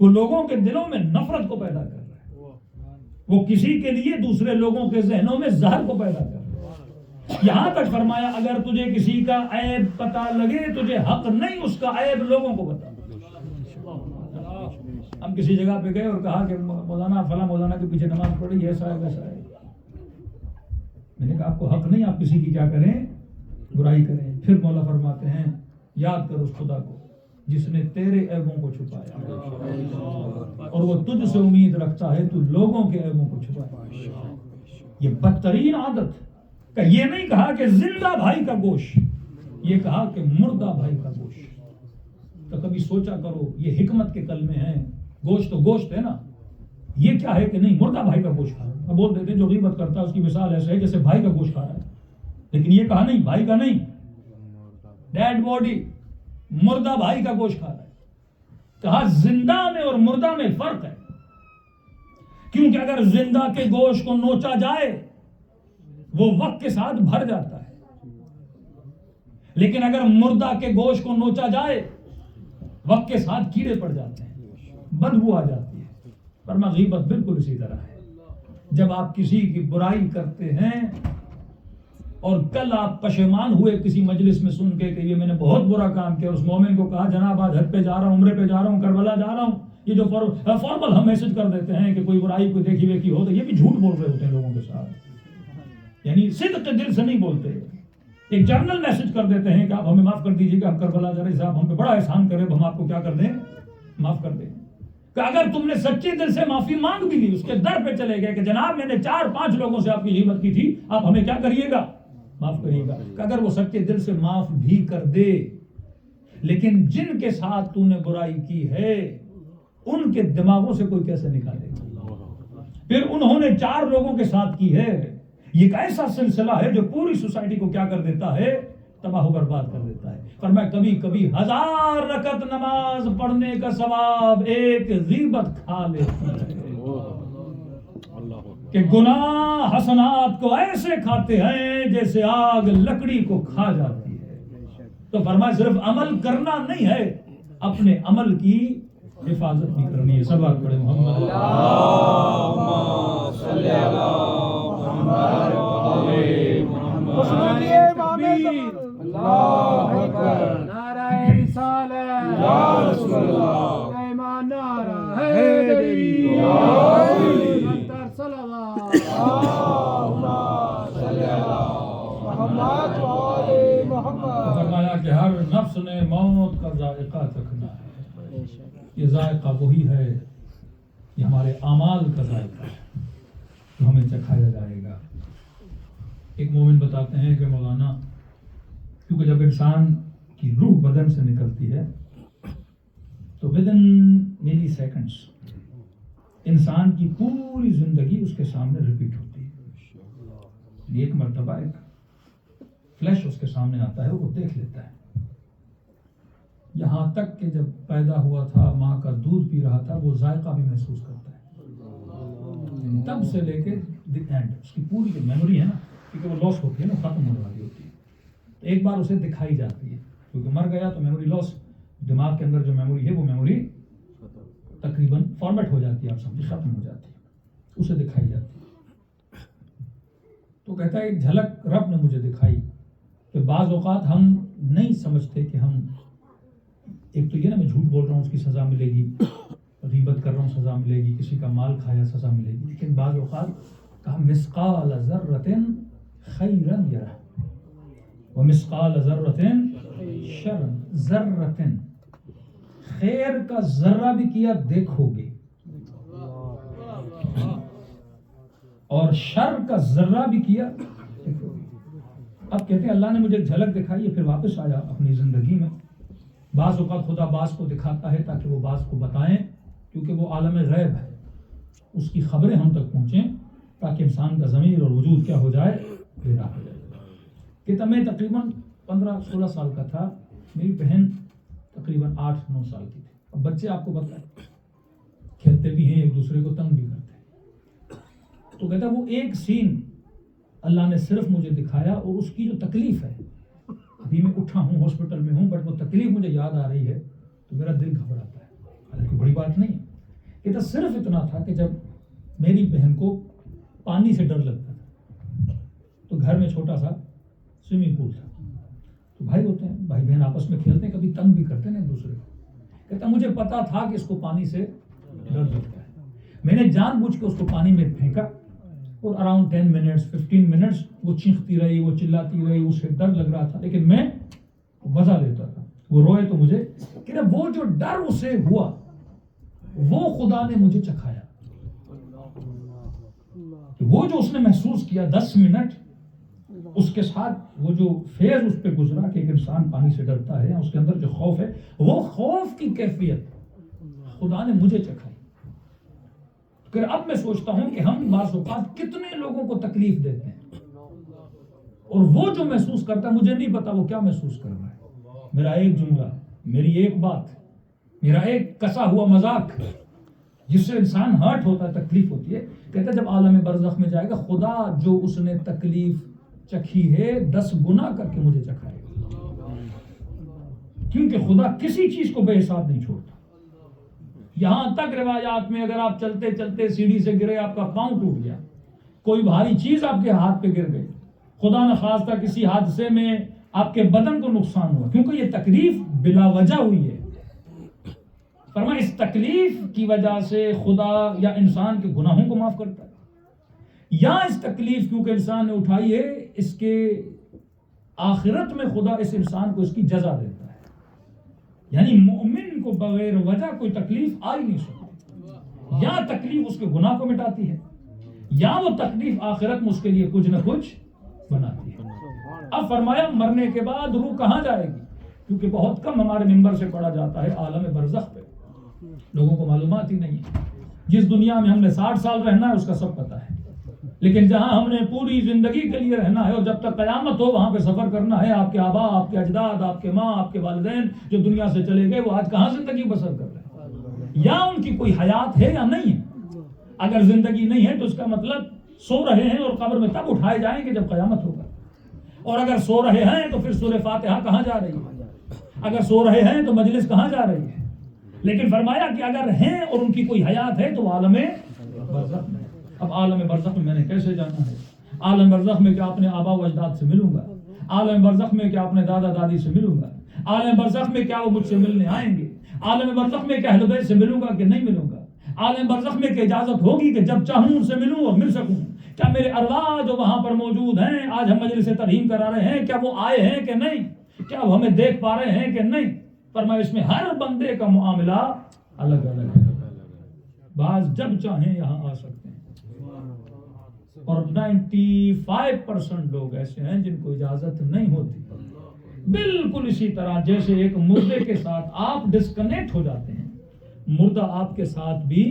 وہ لوگوں کے دلوں میں نفرت کو پیدا کر رہا ہے، وہ کسی کے لیے دوسرے لوگوں کے ذہنوں میں زہر کو پیدا کر رہا ہے۔ یہاں تک فرمایا اگر تجھے کسی کا عیب پتہ لگے تجھے حق نہیں اس کا عیب لوگوں کو بتا۔ ہم کسی جگہ پہ گئے اور کہا کہ مولانا فلاں مولانا کے پیچھے نماز پڑھی، ایسا ہے ویسا ہے، میں نے کہا آپ کو حق نہیں آپ کسی کی کیا کریں؟ برائی کریں۔ پھر مولا فرماتے ہیں یاد کر اس خدا کو جس نے تیرے عیبوں کو چھپایا اور وہ تجھ سے امید رکھتا ہے تو لوگوں کے عیبوں کو چھپائے۔ یہ بدترین عادت کہ یہ نہیں کہا کہ زندہ بھائی کا گوشت، یہ کہا کہ مردہ بھائی کا گوشت۔ تو کبھی سوچا کرو یہ حکمت کے کلمے ہیں، گوشت تو گوشت ہے نا، یہ کیا ہے کہ نہیں مردہ بھائی کا گوشت کھا رہا ہے۔ بول دیتے جو غیبت کرتا ہے اس کی مثال ایسے ہے جیسے بھائی کا گوشت کھا رہا ہے، لیکن یہ کہا نہیں بھائی کا نہیں، ڈیڈ باڈی مردہ بھائی کا گوشت کھا رہا ہے۔ کہا زندہ میں اور مردہ میں فرق ہے، کیونکہ اگر زندہ کے گوشت کو نوچا جائے وہ وقت کے ساتھ بھر جاتا ہے، لیکن اگر مردہ کے گوشت کو نوچا جائے وقت کے ساتھ کیڑے پڑ جاتے ہیں، بدبو آ جاتی ہے۔ فرما غیبت بالکل اسی طرح ہے، جب آپ کسی کی برائی کرتے ہیں اور کل آپ پشیمان ہوئے کسی مجلس میں سن کے کہ یہ میں نے بہت برا کام کیا، اس مومن کو کہا جناب آج حج پہ جا رہا ہوں، عمرے پہ جا رہا ہوں، کربلا جا رہا ہوں، یہ جو فارمل ہم میسج کر دیتے ہیں کہ کوئی برائی کوئی دیکھی ویکھی ہو تو یہ بھی جھوٹ بول رہے ہوتے ہیں لوگوں کے ساتھ، یعنی صدق دل سے نہیں بولتے، ایک جرنل میسج کر دیتے ہیں کہ آپ ہمیں معاف کر دیجیے کہ آپ کربلا جا رہے صاحب ہم پہ بڑا احسان کرے، ہم آپ کو کیا کر دیں، معاف کر دیں۔ کہ اگر تم نے سچے دل سے معافی مانگ بھی لی، اس کے در پہ چلے گئے کہ جناب میں نے 4-5 لوگوں سے آپ کی غیبت کی تھی، آپ ہمیں کیا کریے گا، معاف کریے گا۔ کہ اگر وہ سچے دل سے معاف بھی کر دے، لیکن جن کے ساتھ تو نے برائی کی ہے ان کے دماغوں سے کوئی کیسے نکالے گا؟ پھر انہوں نے 4 لوگوں کے ساتھ کی ہے، یہ ایک ایسا سلسلہ ہے جو پوری سوسائٹی کو کیا کر دیتا ہے؟ تباہ و برباد کر دیتا ہے. فرمایا کبھی کبھی 1000 رکعت نماز پڑھنے کا ثواب ایک غیبت کھا لیتی ہے کہ گناہ حسنات کو ایسے کھاتے ہیں جیسے آگ لکڑی کو کھا جاتی ہے. تو فرمایا صرف عمل کرنا نہیں ہے، اپنے عمل کی حفاظت بھی کرنی ہے. سب بات پڑھے محمد اللہم صلی علی محمد وعلی محمد. اللہ اکبر. نعرہ رسالت یا رسول اللہ. ایمان نعرہ حیدری انتر صلوات اللہم صلی علی محمد وعلی محمد. فرمایا کہ ہر نفس نے موت کا ذائقہ چکھنا ہے. یہ ذائقہ وہی ہے، یہ ہمارے اعمال کا ذائقہ ہے جو ہمیں چکھایا جائے گا. ایک مومن بتاتے ہیں کہ مولانا، کیونکہ جب انسان کی روح بدن سے نکلتی ہے تو ودن ملی سیکنڈز انسان کی پوری زندگی اس کے سامنے ریپیٹ ہوتی ہے. ایک مرتبہ ایک فلیش اس کے سامنے آتا ہے، وہ دیکھ لیتا ہے. یہاں تک کہ جب پیدا ہوا تھا، ماں کا دودھ پی رہا تھا، وہ ذائقہ بھی محسوس کرتا ہے. تب سے لے کے دی اینڈ اس کی پوری جو میموری ہے نا، کیونکہ وہ لاس ہوتی ہے نا، ختم ہونے والی ہوتی ہے، تو ایک بار اسے دکھائی جاتی ہے. کیونکہ مر گیا تو میموری لاس، دماغ کے اندر جو میموری ہے وہ میموری تقریباً فارمیٹ ہو جاتی ہے، آپ سمجھے، ختم ہو جاتی ہے، اسے دکھائی جاتی ہے. تو کہتا ہے ایک جھلک رب نے مجھے دکھائی کہ بعض اوقات ہم نہیں سمجھتے کہ ہم، ایک تو یہ نا میں جھوٹ بول رہا ہوں اس کی سزا ملے گی، غیبت کر رہا ہوں سزا ملے گی، کسی کا مال کھایا سزا ملے گی، لیکن بعض اوقات کہا مثقال ذرۃ خیرا یرہ ومثقال ذرۃ شرا. ذرۃ خیر کا ذرہ بھی کیا دیکھو گے، اور شر کا ذرہ بھی کیا دیکھو گے. اب کہتے ہیں اللہ نے مجھے جھلک دکھائی ہے، پھر واپس آیا اپنی زندگی میں. بعض اوقات خدا بعض کو دکھاتا ہے تاکہ وہ بعض کو بتائیں، کیونکہ وہ عالم غیب ہے، اس کی خبریں ہم تک پہنچیں تاکہ انسان کا ضمیر اور وجود کیا ہو جائے، پیدا ہو جائے. کہ میں تقریباً 15-16 سال کا تھا، میری بہن تقریباً 8-9 سال کی تھی. اب بچے آپ کو بتائیں کھیلتے بھی ہیں، ایک دوسرے کو تنگ بھی کرتے ہیں. تو کہتا وہ ایک سین اللہ نے صرف مجھے دکھایا، اور اس کی جو تکلیف ہے، ابھی میں اٹھا ہوں، ہاسپٹل میں ہوں، بٹ وہ تکلیف مجھے یاد آ رہی ہے تو میرا دل گھبراتا ہے. حالانکہ بڑی بات نہیں ہے. کہتا صرف اتنا تھا کہ جب میری بہن کو پانی سے ڈر لگتا تھا تو گھر میں چھوٹا سا سوئمنگ پول تھا، تو بھائی ہوتے ہیں، بھائی بہن آپس میں کھیلتے ہیں، کبھی تنگ بھی کرتے ہیں ایک دوسرے کو. کہتا مجھے پتا تھا کہ اس کو پانی سے ڈر لگتا ہے. میں نے جان بوجھ کے اس کو پانی میں پھینکا، اور اراؤنڈ 10 منٹس 15 منٹس وہ چیختی رہی، وہ چلاتی رہی، اسے ڈر لگ رہا تھا، لیکن میں مزہ لیتا تھا. وہ روئے تو مجھے کہ وہ جو ڈر اسے ہوا وہ خدا نے مجھے چکھایا. کہ وہ جو اس نے محسوس کیا 10 منٹ، اس کے ساتھ وہ جو فیز اس پہ گزرا کہ ایک انسان پانی سے ڈرتا ہے، اس کے اندر جو خوف ہے، وہ خوف کی کیفیت خدا نے مجھے چکھائی. پھر اب میں سوچتا ہوں کہ ہم بعض اوقات کتنے لوگوں کو تکلیف دیتے ہیں، اور وہ جو محسوس کرتا ہے مجھے نہیں پتا وہ کیا محسوس کر رہا ہے. میرا ایک جملہ، میری ایک بات، میرا ایک کسا ہوا مذاق جس سے انسان ہرٹ ہوتا ہے، تکلیف ہوتی ہے. کہتا ہے جب عالم برزخ میں جائے گا، خدا جو اس نے تکلیف چکھی ہے 10 گنا کر کے مجھے چکھائے گا، کیونکہ خدا کسی چیز کو بے حساب نہیں چھوڑتا. یہاں تک روایات میں اگر آپ چلتے چلتے سیڑھی سے گرے، آپ کا پاؤں ٹوٹ گیا، کوئی بھاری چیز آپ کے ہاتھ پہ گر گئی، خدا نہ خواستہ کسی حادثے میں آپ کے بدن کو نقصان ہوا، کیونکہ یہ تکلیف بلا وجہ ہوئی ہے. فرمایا اس تکلیف کی وجہ سے خدا یا انسان کے گناہوں کو معاف کرتا ہے، یا اس تکلیف کیونکہ انسان نے اٹھائی ہے، اس کے آخرت میں خدا اس انسان کو اس کی جزا دیتا ہے. یعنی مومن کو بغیر وجہ کوئی تکلیف آ ہی نہیں سکتی. یا تکلیف اس کے گناہ کو مٹاتی ہے، یا وہ تکلیف آخرت میں اس کے لیے کچھ نہ کچھ بناتی ہے. اب فرمایا مرنے کے بعد روح کہاں جائے گی؟ کیونکہ بہت کم ہمارے منبر سے پڑھا جاتا ہے عالم برزخ پہ، لوگوں کو معلومات ہی نہیں ہے. جس دنیا میں ہم نے 60 سال رہنا ہے اس کا سب پتہ ہے، لیکن جہاں ہم نے پوری زندگی کے لیے رہنا ہے اور جب تک قیامت ہو وہاں پہ سفر کرنا ہے، آپ کے آبا، آپ کے اجداد، آپ کے ماں، آپ کے والدین جو دنیا سے چلے گئے وہ آج کہاں زندگی بسر کر رہے ہیں؟ یا ان کی کوئی حیات ہے یا نہیں ہے؟ اگر زندگی نہیں ہے تو اس کا مطلب سو رہے ہیں اور قبر میں تب اٹھائے جائیں گے جب قیامت ہوگا. اور اگر سو رہے ہیں تو پھر سورہ فاتحہ کہاں جا رہی ہے؟ اگر سو رہے ہیں تو مجلس کہاں جا رہی ہے؟ لیکن فرمایا کہ اگر ہیں اور ان کی کوئی حیات ہے تو عالم برزخ میں. اب عالم برزخ میں نے کیسے جانا ہے؟ عالم برزخ میں کیا اپنے آبا و اجداد سے ملوں گا؟ عالم برزخ میں کیا اپنے دادا دادی سے ملوں گا؟ عالم برزخ میں کیا وہ مجھ سے ملنے آئیں گے؟ عالم برزخ میں کیا اہل بیت سے ملوں گا کہ نہیں ملوں گا؟ عالم برزخ میں کیا اجازت ہوگی کہ جب چاہوں ان سے ملوں اور مل سکوں؟ کیا میرے ارواح جو وہاں پر موجود ہیں، آج ہم مجلس ترہیم کرا رہے ہیں، کیا وہ آئے ہیں کہ نہیں؟ کیا وہ ہمیں دیکھ پا رہے ہیں کہ نہیں؟ فرمایا اس میں ہر بندے کا معاملہ الگ الگ ہے. بعض جب چاہیں یہاں آ سکتے ہیں اور 95% لوگ ایسے ہیں جن کو اجازت نہیں ہوتی. بالکل اسی طرح جیسے ایک مردے کے ساتھ آپ ڈسکنیکٹ ہو جاتے ہیں، مردہ آپ کے ساتھ بھی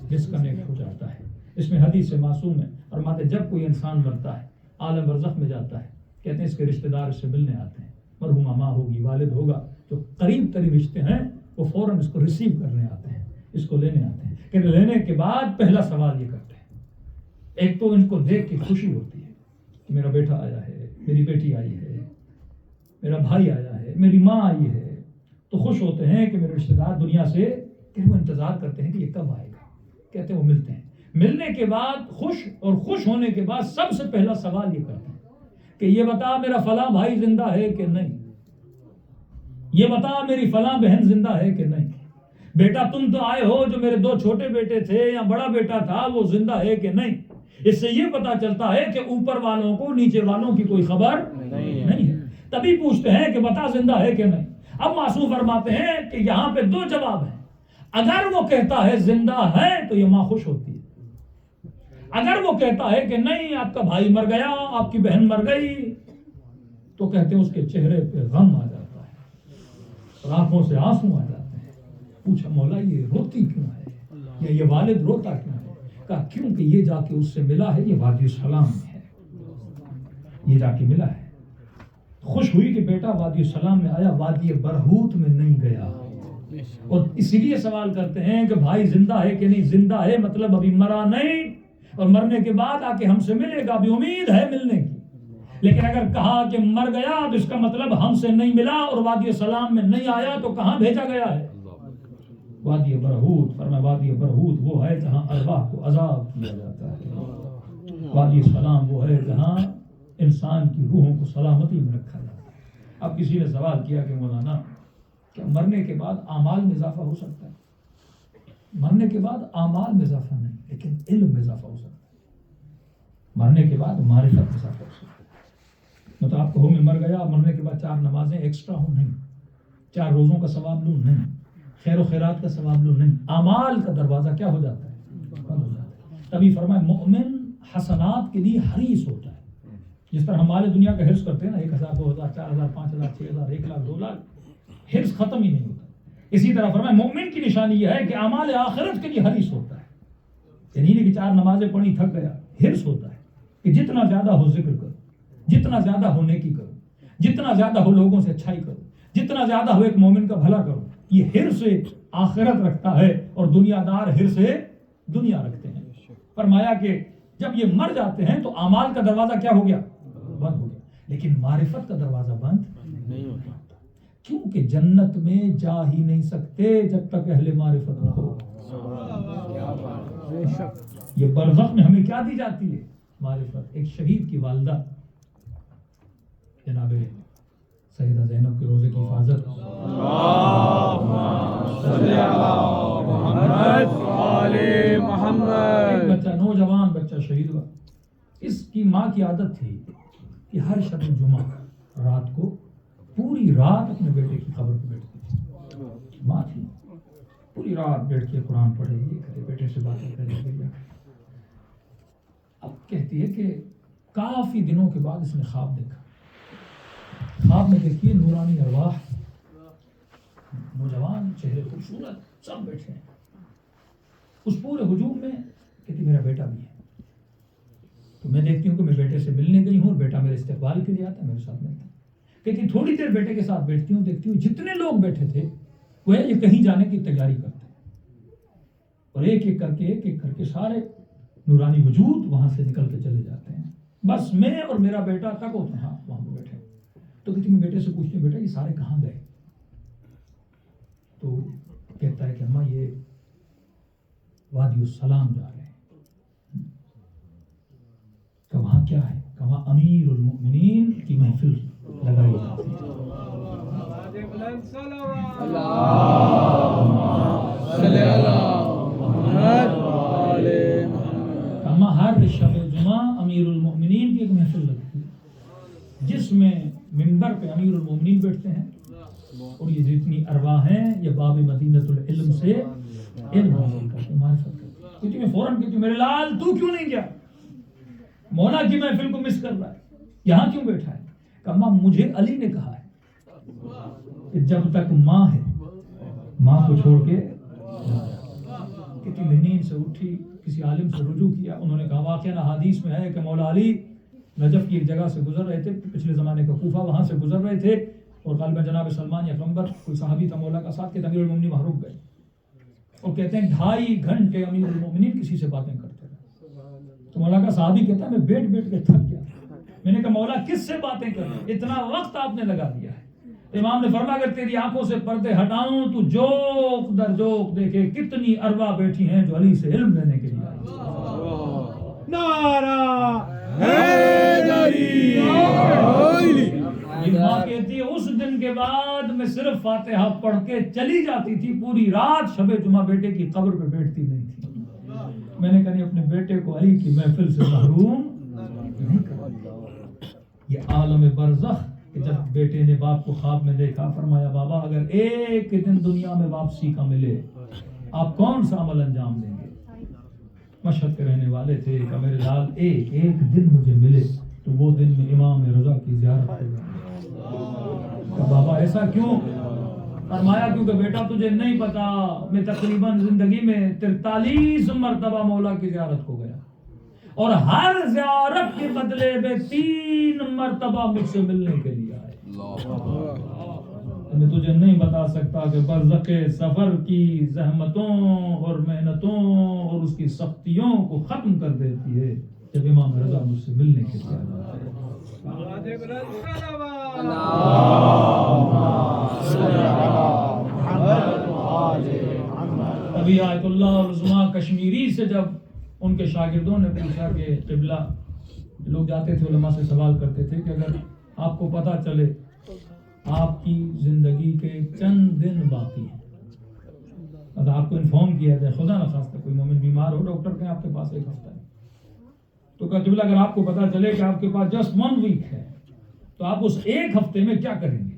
ڈسکنیکٹ ہو جاتا ہے. اس میں حدیث معصوم ہے، فرماتے جب کوئی انسان مرتا ہے عالم برزخ میں جاتا ہے، کہتے ہیں اس کے رشتہ دار اس سے ملنے آتے ہیں، مرحومہ ماں ہوگی، والد ہوگا، جو قریب ترین رشتے ہیں وہ فوراً اس کو ریسیو کرنے آتے ہیں، اس کو لینے آتے ہیں. کہ لینے کے بعد پہلا سوال یہ کرتے ہیں، ایک تو ان کو دیکھ کے خوشی ہوتی ہے کہ میرا بیٹا آیا ہے، میری بیٹی آئی ہے، میرا بھائی آیا ہے، میری ماں آئی ہے، تو خوش ہوتے ہیں کہ میرے رشتہ دار دنیا سے، کہ وہ انتظار کرتے ہیں کہ یہ کب آئے گا. کہتے ہیں وہ ملتے ہیں، ملنے کے بعد خوش، اور خوش ہونے کے بعد سب سے پہلا سوال یہ کرتے ہیں کہ یہ بتا میرا فلاں بھائی زندہ ہے کہ نہیں، یہ بتا میری فلاں بہن زندہ ہے کہ نہیں، بیٹا تم تو آئے ہو، جو میرے 2 چھوٹے بیٹے تھے یا بڑا بیٹا تھا وہ زندہ ہے کہ نہیں. اس سے یہ پتا چلتا ہے کہ اوپر والوں کو نیچے والوں کی کوئی خبر نہیں ہے. تبھی پوچھتے ہیں کہ بتا زندہ ہے کہ نہیں. اب معصوم فرماتے ہیں کہ یہاں پہ 2 جواب ہیں. اگر وہ کہتا ہے زندہ ہے تو یہ ماں خوش ہوتی ہے. اگر وہ کہتا ہے کہ نہیں آپ کا بھائی مر گیا، آپ کی بہن مر گئی، تو کہتے ہیں اس کے چہرے پہ غم آ جاتا ہے، آنکھوں سے آنسو آ جاتے ہیں. پوچھا مولا یہ روتی کیوں ہے، یا یہ والد روتا کیوں ہے؟ کہا کیونکہ یہ جا کے اس سے ملا ہے، یہ وادی السلام میں ہے، یہ جا کے ملا ہے. خوش ہوئی کہ بیٹا وادی السلام میں آیا، وادی برہوت میں نہیں گیا. اور اسی لیے سوال کرتے ہیں کہ بھائی زندہ ہے کہ نہیں. زندہ ہے مطلب ابھی مرا نہیں، اور مرنے کے بعد آ کے ہم سے ملے گا، ابھی امید ہے ملنے کی. لیکن اگر کہا کہ مر گیا تو اس کا مطلب ہم سے نہیں ملا اور وادی السلام میں نہیں آیا، تو کہاں بھیجا گیا ہے؟ وادی برہوت. فرمایا وادی برہوت وہ ہے جہاں ارواح کو عذاب کیا جاتا ہے، وادی السلام وہ ہے جہاں انسان کی روحوں کو سلامتی میں رکھا جاتا ہے. اب کسی نے سوال کیا کہ مولانا کیا مرنے کے بعد اعمال میں اضافہ ہو سکتا ہے؟ مرنے کے بعد اعمال میں اضافہ نہیں، لیکن علم میں اضافہ ہو سکتا ہے. مرنے کے بعد معرفت میں اضافہ ہو سکتا ہے. مطلب آپ کہو میں مر گیا، مرنے کے بعد 4 نمازیں ایکسٹرا ہوں نہیں، 4 روزوں کا ثواب لوں نہیں، خیر و خیرات کا ثواب لوں نہیں، اعمال کا دروازہ کیا ہو جاتا ہے؟ بند ہو جاتا ہے. تبھی فرمایا مومن حسنات کے لیے حریص ہوتا ہے. جس طرح ہم مال دنیا کا حرص کرتے ہیں نا، 1000 2000 4000 5000 6000 1 لاکھ 2 لاکھ، حرص ختم ہی نہیں ہوتا. اسی طرح فرمایا مومن کی نشانی یہ ہے کہ اعمال آخرت کے لیے حریص ہوتا ہے. یعنی نہیں کہ 4 نمازیں پڑھی تھک گیا، حرص ہوتا ہے کہ جتنا زیادہ ہو ذکر کرو، جتنا زیادہ ہو نیکی کرو، جتنا زیادہ ہو لوگوں سے اچھائی کرو، جتنا زیادہ ہو ایک مومن کا بھلا کرو. یہ حرص آخرت رکھتا ہے، اور دنیا دار حرص دنیا رکھتے ہیں. فرمایا کہ جب یہ مر جاتے ہیں تو اعمال کا دروازہ کیا ہو گیا؟ بند ہو گیا. لیکن معرفت کا دروازہ بند نہیں ہوتا، کیونکہ جنت میں جا ہی نہیں سکتے جب تک اہل معرفت نہ ہو. یہ برزخ میں ہمیں کیا دی جاتی ہے؟ معرفت. ایک شہید کی والدہ جناب سیدہ زینب کے روزے کی حفاظت، ایک بچہ نوجوان بچہ شہید ہوا. اس کی ماں کی عادت تھی کہ ہر شب جمعہ رات کو پوری رات اپنے بیٹے کی قبر پہ بیٹھتی تھی. ماں تھی، پوری رات بیٹھ کے قرآن پڑھے، یہ کرے، بیٹے سے باتیں کرے. اب کہتی ہے کہ کافی دنوں کے بعد اس نے خواب دیکھا. خواب میں دیکھیے نورانی ارواح، نوجوان چہرے خوبصورت سب بیٹھے ہیں. اس پورے ہجوم میں کہتی میرا بیٹا بھی ہے. تو میں دیکھتی ہوں کہ میں بیٹے سے ملنے گئی ہوں اور بیٹا میرے استقبال کے لیے آتا ہے، میرے ساتھ ملتا ہے. کہتی تھوڑی دیر بیٹے کے ساتھ بیٹھتی ہوں، دیکھتی ہوں جتنے لوگ بیٹھے تھے وہ یہ کہیں جانے کی تیاری کرتے ہیں، اور ایک ایک کر کے سارے نورانی وجود وہاں سے نکل کے چلے جاتے ہیں. بس میں اور میرا بیٹا تک وہاں پہ بیٹھے. تو کہتی میں بیٹے سے پوچھتی ہوں بیٹا یہ سارے کہاں گئے؟ تو کہتا ہے کہ اماں یہ وادی السلام جا رہے ہیں. کہ وہاں کیا ہے؟ کہ وہاں امیر المؤمنین کی محفل لگائی جاتی ہے. اما ہر شب جمعہ امیر المؤمنین کی ایک محفل لگتی ہے جس میں منبر پہ امیر المؤمنین بیٹھتے ہیں اور یہ جتنی ارواح ہیں یہ باب مدینۃ العلم سے علم حاصل کرتے ہیں، معرفت کرتے ہیں. کہتی میں فوراً کہتی ہوں میرے لال تو کیوں نہیں گیا؟ مولا کی محفل کو مس کر رہا ہے، یہاں کیوں بیٹھا ہے؟ کہ اماں مجھے علی نے کہا ہے کہ جب تک ماں ہے ماں کو چھوڑ کے کہتی میں نیند سے اٹھی، کسی عالم سے رجوع کیا، انہوں نے کہا واقعہ احادیث میں ہے کہ مولا علی نجف کی ایک جگہ سے گزر رہے تھے، پچھلے زمانے کا کوفہ، وہاں سے گزر رہے تھے اور غالباً جناب سلمان یا پیغمبر کوئی صحابی تھا مولا کا ساتھ، کہ امیر المومنین وہاں رک گئے اور کہتے ہیں 2.5 گھنٹے امیر المومنین کسی سے باتیں کرتے رہے. تو مولا کا صحابی کہتا ہے میں بیٹھ کے تھک گیا. میں نے کہا مولا کس سے باتیں کریں، اتنا وقت آپ نے لگا دیا ہے. امام نے فرمایا اگر تیری آنکھوں سے پردے ہٹاؤں تو جوق در جوق دیکھے کتنی ارواح بیٹھی ہیں جو علی سے علم لینے کے لیے آئی. نعرہ حیدری. ماں کہتی ہے اس دن کے بعد میں صرف فاتحہ پڑھ کے چلی جاتی تھی، پوری رات شب جمعہ بیٹے کی قبر پہ بیٹھتی نہیں تھی. میں نے کہا اپنے بیٹے کو علی کی محفل سے محروم نہیں کرنا. یہ عالم برزخ کہ جب بیٹے نے باپ کو خواب میں دیکھا، فرمایا بابا اگر ایک دن دنیا میں واپسی کا ملے آپ کون سا عمل انجام دیں گے؟ مشہد کے رہنے والے تھے کہ میرے لال ایک دن مجھے ملے تو وہ دن میں امام رضا کی زیارت کروں. کہ بابا ایسا کیوں؟ فرمایا کیونکہ بیٹا تجھے نہیں پتا میں تقریباً زندگی میں 43 مرتبہ مولا کی زیارت کو گیا اور ہر زیارت کے بدلے میں 3 مرتبہ مجھ سے ملنے کے لیے آئے. میں تجھے نہیں بتا سکتا کہ برزخ سفر کی زحمتوں اور محنتوں اور اس کی سختیوں کو ختم کر دیتی ہے جب امام رضا مجھ سے ملنے کے لیے آئے. ابھی آیت اللہ عظمیٰ کشمیری سے جب ان کے شاگردوں نے پوچھا کہ قبلہ، لوگ جاتے تھے علماء سے سوال کرتے تھے کہ اگر آپ کو پتہ چلے آپ کی زندگی کے چند دن باقی ہیں، اگر آپ کو انفارم کیا جائے خدا نخواستہ کوئی مومن بیمار ہو، ڈاکٹر کہیں آپ کے پاس 1 ہفتہ ہے، تو کہا قبلہ اگر آپ کو پتہ چلے کہ آپ کے پاس جسٹ 1 ویک ہے تو آپ اس 1 ہفتے میں کیا کریں گے؟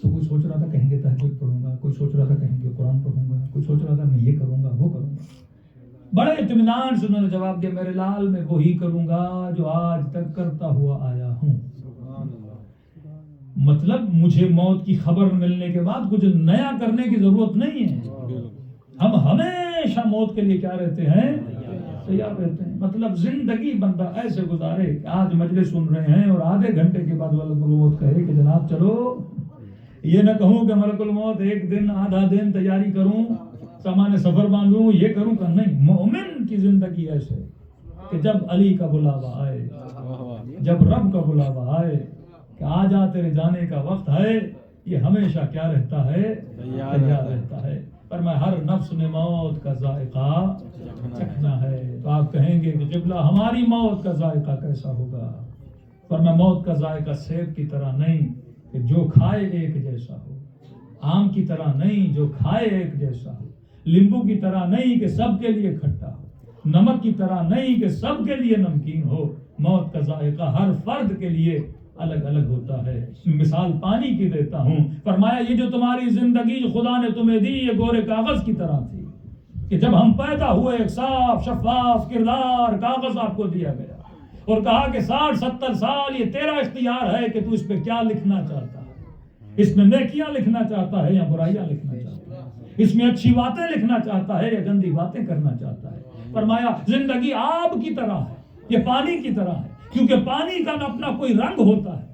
تو کوئی سوچ رہا تھا کہیں گے تہجد پڑھوں گا، کوئی سوچ رہا تھا کہیں گے قرآن پڑھوں گا، کوئی سوچ رہا تھا میں یہ کروں گا وہ کروں گا. بڑے اطمینان سے انہوں نے جواب دیا میرے لال میں وہی کروں گا جو آج تک کرتا ہوا آیا ہوں. مطلب مجھے موت کی خبر ملنے کے بعد کچھ نیا کرنے کی ضرورت نہیں ہے. ہم ہمیشہ موت کے لیے کیا رہتے ہیں؟ تیار رہتے ہیں. مطلب زندگی بندہ ایسے گزارے کہ آج مجلس سن رہے ہیں اور آدھے گھنٹے کے بعد ملک الموت کہے کہ جناب چلو، یہ نہ کہوں کہ ملک الموت 1 دن آدھا دن تیاری کروں، سامان سفر باندھوں، یہ کروں کہ نہیں. مومن کی زندگی ایسے کہ جب علی کا بلاوا آئے، جب رب کا بلاوا آئے کہ آ جا تیرے جانے کا وقت ہے، یہ ہمیشہ کیا رہتا ہے؟ تیار رہتا ہے. پر میں ہر نفس نے موت کا ذائقہ چکھنا ہے. تو آپ کہیں گے کہ قبلہ ہماری موت کا ذائقہ کیسا ہوگا؟ پر میں موت کا ذائقہ سیب کی طرح نہیں کہ جو کھائے ایک جیسا ہو، آم کی طرح نہیں جو کھائے ایک جیسا ہو، لیمبو کی طرح نہیں کہ سب کے لیے کھٹا ہو، نمک کی طرح نہیں کہ سب کے لیے نمکین ہو. موت کا ذائقہ ہر فرد کے لیے الگ الگ ہوتا ہے. مثال پانی کی دیتا ہوں. فرمایا یہ جو تمہاری زندگی جو خدا نے تمہیں دی یہ گورے کاغذ کی طرح تھی کہ جب ہم پیدا ہوئے ایک صاف شفاف کردار کاغذ آپ کو دیا گیا اور کہا کہ 60-70 سال یہ تیرا اختیار ہے کہ تو اس پہ کیا لکھنا چاہتا ہے. اس میں نیکیاں لکھنا چاہتا ہے یا برائیاں لکھنا چاہتا ہے، اس میں اچھی باتیں لکھنا چاہتا ہے یا گندی باتیں کرنا چاہتا ہے. فرمایا زندگی آب کی طرح ہے یہ پانی کی طرح ہے، کیونکہ پانی کا نہ اپنا کوئی رنگ ہوتا ہے،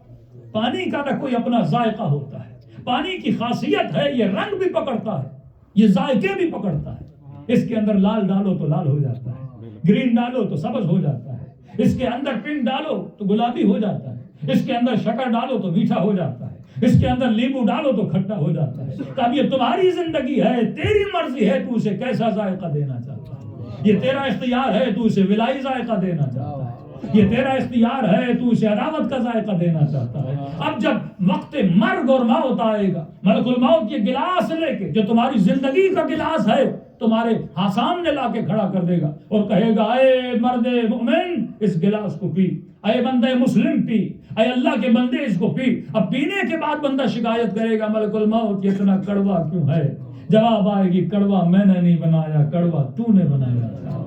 پانی کا نہ کوئی اپنا ذائقہ ہوتا ہے۔ پانی کی خاصیت ہے یہ رنگ بھی پکڑتا ہے، یہ ذائقے بھی پکڑتا ہے۔ اس کے اندر لال ڈالو تو لال ہو جاتا ہے، گرین ڈالو تو سبز ہو جاتا ہے، اس کے اندر پنک ڈالو تو گلابی ہو جاتا ہے، اس کے اندر شکر ڈالو تو میٹھا ہو جاتا ہے، اس کے اندر لیمو ڈالو تو کھٹا ہو جاتا ہے۔ تو اب یہ تمہاری زندگی ہے، تیری مرضی ہے، تو اسے کیسا ذائقہ دینا چاہتا ہے۔ یہ تیرا اختیار ہے، تو اسے ولائی ذائقہ دینا چاہتا ہے۔ یہ تیرا اختیار ہے، تو اسے عداوت کا ذائقہ دینا چاہتا ہے۔ اب جب وقت مرگ اور موت آئے گا، ملک الموت یہ گلاس لے کے جو تمہاری زندگی کا گلاس ہے تمہارے سامنے لا کے کھڑا کر دے گا اور کہے گا اے مرد مومن اس گلاس کو پی، اے بندے مسلم پی، اے اللہ کے بندے اس کو پی۔ اب پینے کے بعد بندہ شکایت کرے گا ملک الموت یہ اتنا کڑوا کیوں ہے؟ جواب آئے گی کڑوا میں نے نہیں بنایا، کڑوا تو نے بنایا تھا۔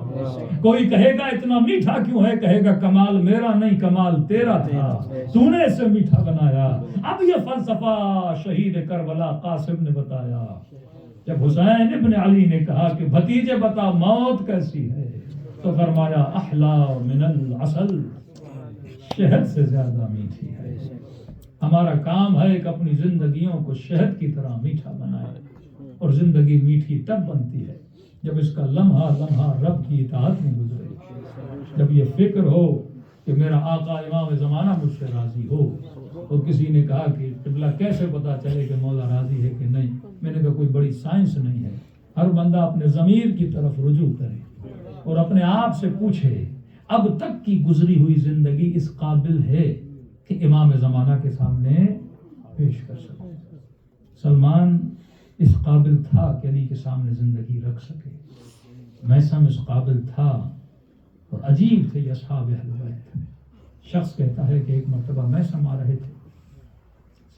کوئی کہے گا اتنا میٹھا کیوں ہے؟ کہے گا کمال میرا نہیں کمال تیرا تھا، تو نے اسے میٹھا بنایا۔ اب یہ فلسفہ شہید کربلا قاسم نے بتایا۔ جب حسین ابن علی نے کہا کہ بھتیجے بتا موت کیسی ہے، تو فرمایا احلا من العسل، شہد سے زیادہ میٹھی ہے۔ ہمارا کام ہے کہ اپنی زندگیوں کو شہد کی طرح میٹھا بنائے، اور زندگی میٹھی تب بنتی ہے جب اس کا لمحہ لمحہ رب کی اطاعت میں گزرے، جب یہ فکر ہو کہ میرا آقا امام زمانہ مجھ سے راضی ہو۔ اور کسی نے کہا کہ قبلہ کیسے پتا چلے کہ مولا راضی ہے کہ نہیں؟ میں نے کہا کوئی بڑی سائنس نہیں ہے، ہر بندہ اپنے ضمیر کی طرف رجوع کرے اور اپنے آپ سے پوچھے اب تک کی گزری ہوئی زندگی اس قابل ہے کہ امام زمانہ کے سامنے پیش کر سکے؟ سلمان اس قابل تھا کہ علی کے سامنے زندگی رکھ سکے، میثم اس قابل تھا، اور عجیب تھے یہ اصحاب اہل بیت۔ شخص کہتا ہے کہ ایک مرتبہ میثم آ رہے تھے،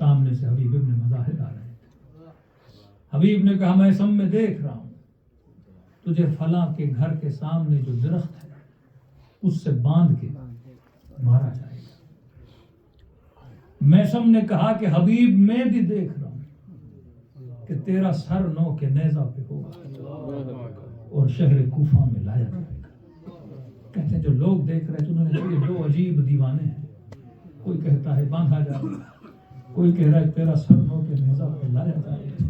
سامنے سے حبیب ابن مظاہر آ رہے تھے۔ حبیب نے کہا میثم میں دیکھ رہا ہوں تجھے فلاں کے گھر کے سامنے جو درخت ہے اس سے باندھ کے مارا جائے گا۔ میثم نے کہا کہ حبیب میں بھی دیکھ رہا ہوں کہ تیرا سر نو کے نیزہ پہ ہوگا اور شہر کوفہ میں لایا جائے گا۔ کہتے ہیں جو لوگ دیکھ رہے تھے انہوں نے کہا یہ دو عجیب دیوانے ہیں، کوئی کہتا ہے باندھا جائے گا، کوئی کہہ رہا ہے تیرا سر نو کے نیزہ پہ لایا جائے گا۔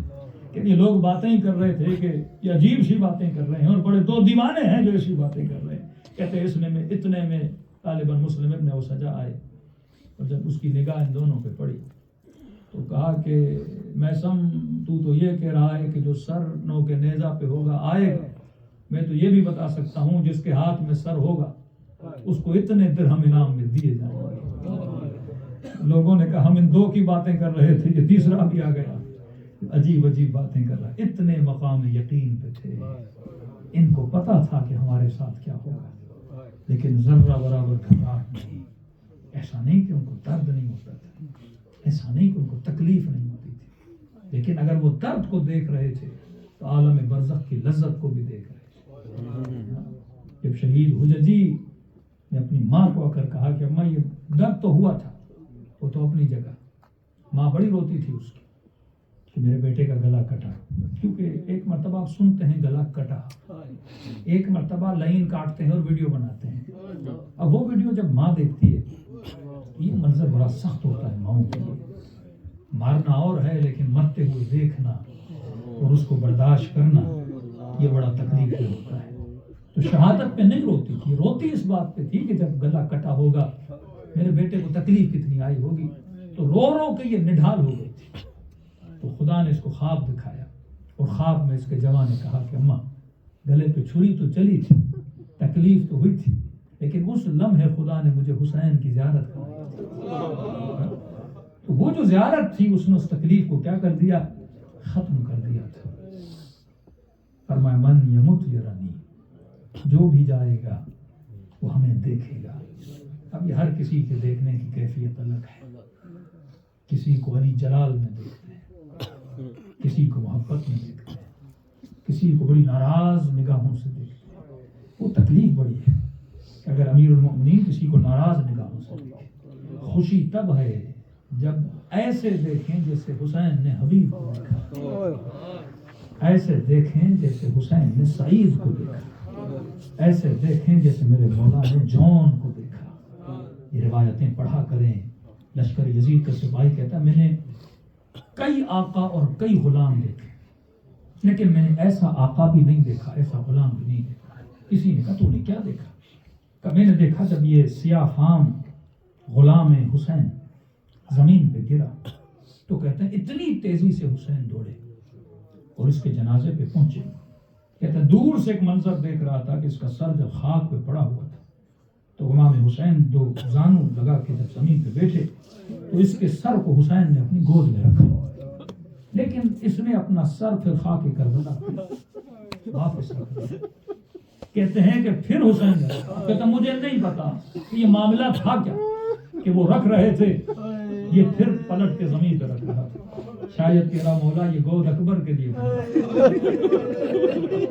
کہ یہ لوگ باتیں ہی کر رہے تھے کہ یہ عجیب سی باتیں کر رہے ہیں، اور بڑے دو دیوانے ہیں جو ایسی باتیں کر رہے ہیں۔ کہتے ہیں اتنے میں طالباً مسلم ابن اوسجا آئے، اور جب اس کی نگاہ ان دونوں پہ پڑی تو کہا کہ میثم تو یہ کہہ رہا ہے کہ جو سر نو کے نیزہ پہ ہوگا آئے گا، میں تو یہ بھی بتا سکتا ہوں جس کے ہاتھ میں سر ہوگا اس کو اتنے درہم انعام میں دیے جائیں گے۔ لوگوں نے کہا ہم ان دو کی باتیں کر رہے تھے، یہ تیسرا بھی آ گیا، عجیب عجیب باتیں کر رہا ہے۔ اتنے مقام یقین پہ تھے، ان کو پتا تھا کہ ہمارے ساتھ کیا ہوگا، لیکن ذرہ برابر گھبراہٹ نہیں۔ ایسا نہیں کہ ان کو درد نہیں ہوتا تھا، ایسا نہیں کہ ان کو تکلیف نہیں ہوتی تھی، لیکن اگر وہ درد کو دیکھ رہے تھے تو عالم برزخ کی لذت کو بھی دیکھ رہے تھے۔ جب شہید حججی نے اپنی ماں کو آ کر کہا کہ اماں یہ درد تو ہوا تھا، وہ تو اپنی جگہ، ماں بڑی روتی تھی اس کی کہ میرے بیٹے کا گلا کٹا، کیونکہ ایک مرتبہ آپ سنتے ہیں گلا کٹا، ایک مرتبہ لائن کاٹتے ہیں اور ویڈیو بناتے ہیں۔ اب وہ ویڈیو جب ماں دیکھتی ہے، یہ منظر بڑا سخت ہوتا ہے ماؤں کے لیے، مارنا اور ہے لیکن مرتے ہوئے دیکھنا اور اس کو برداشت کرنا یہ بڑا تکلیف دہ ہوتا ہے۔ تو شہادت پہ نہیں روتی تھی، روتی اس بات پہ تھی کہ جب گلا کٹا ہوگا میرے بیٹے کو تکلیف کتنی آئی ہوگی، تو رو رو کے یہ نڈھال ہو گئی تھی۔ تو خدا نے اس کو خواب دکھایا، اور خواب میں اس کے جوان نے کہا کہ اماں گلے پہ چھری تو چلی تھی، تکلیف تو ہوئی تھی، لیکن اس لمحے خدا نے مجھے حسین کی زیارت کرائی۔ تو وہ جو زیارت تھی اس نے اس تکلیف کو کیا کر دیا؟ ختم کر دیا تھا۔ فرمایا من یمت یرانی، جو بھی جائے گا وہ ہمیں دیکھے گا۔ اب یہ ہر کسی کے دیکھنے کی کیفیت الگ ہے، کسی کو علی جلال میں دیکھتے ہیں، کسی کو محبت میں دیکھتے ہیں، کسی کو بڑی ناراض نگاہوں سے دیکھتے ہیں۔ وہ تکلیف بڑی ہے کہ اگر امیر المؤمنین کسی کو ناراض نگاہوں سے دیکھیں۔ خوشی تب ہے جب ایسے دیکھیں جیسے حسین نے حبیب کو دیکھا، ایسے دیکھیں جیسے حسین نے سعید کو دیکھا، ایسے دیکھیں جیسے میرے مولا نے جون کو یہ روایتیں پڑھا کریں. لشکر یزید کا سپاہی کہتا ہے میں نے کئی آقا اور کئی غلام دیکھے لیکن میں نے ایسا آقا بھی نہیں دیکھا, ایسا غلام بھی نہیں دیکھا. کسی نے کہا تو نے کیا دیکھا؟ کہ میں نے دیکھا جب یہ سیاہ فام غلام حسین زمین پہ گرا تو کہتے ہیں اتنی تیزی سے حسین دوڑے اور اس کے جنازے پہ پہنچے. کہتے ہیں دور سے ایک منظر دیکھ رہا تھا کہ اس کا سر جب خاک پہ پڑا ہوا تھا تو امام حسین دو زانو لگا کے جب زمین پہ بیٹھے تو اس کے سر کو حسین نے اپنی گود میں رکھا لیکن اس نے اپنا سر پھر خاک کربلا واپس رکھ دیا. کہتے ہیں کہ پھر حسین نے رکھا. کہتا مجھے نہیں پتا کہ یہ معاملہ تھا کیا کہ وہ رکھ رہے تھے, یہ پھر پلٹ کے زمین پہ رکھ رہا تھا. شاید تیرا مولا یہ گود اکبر کے لیے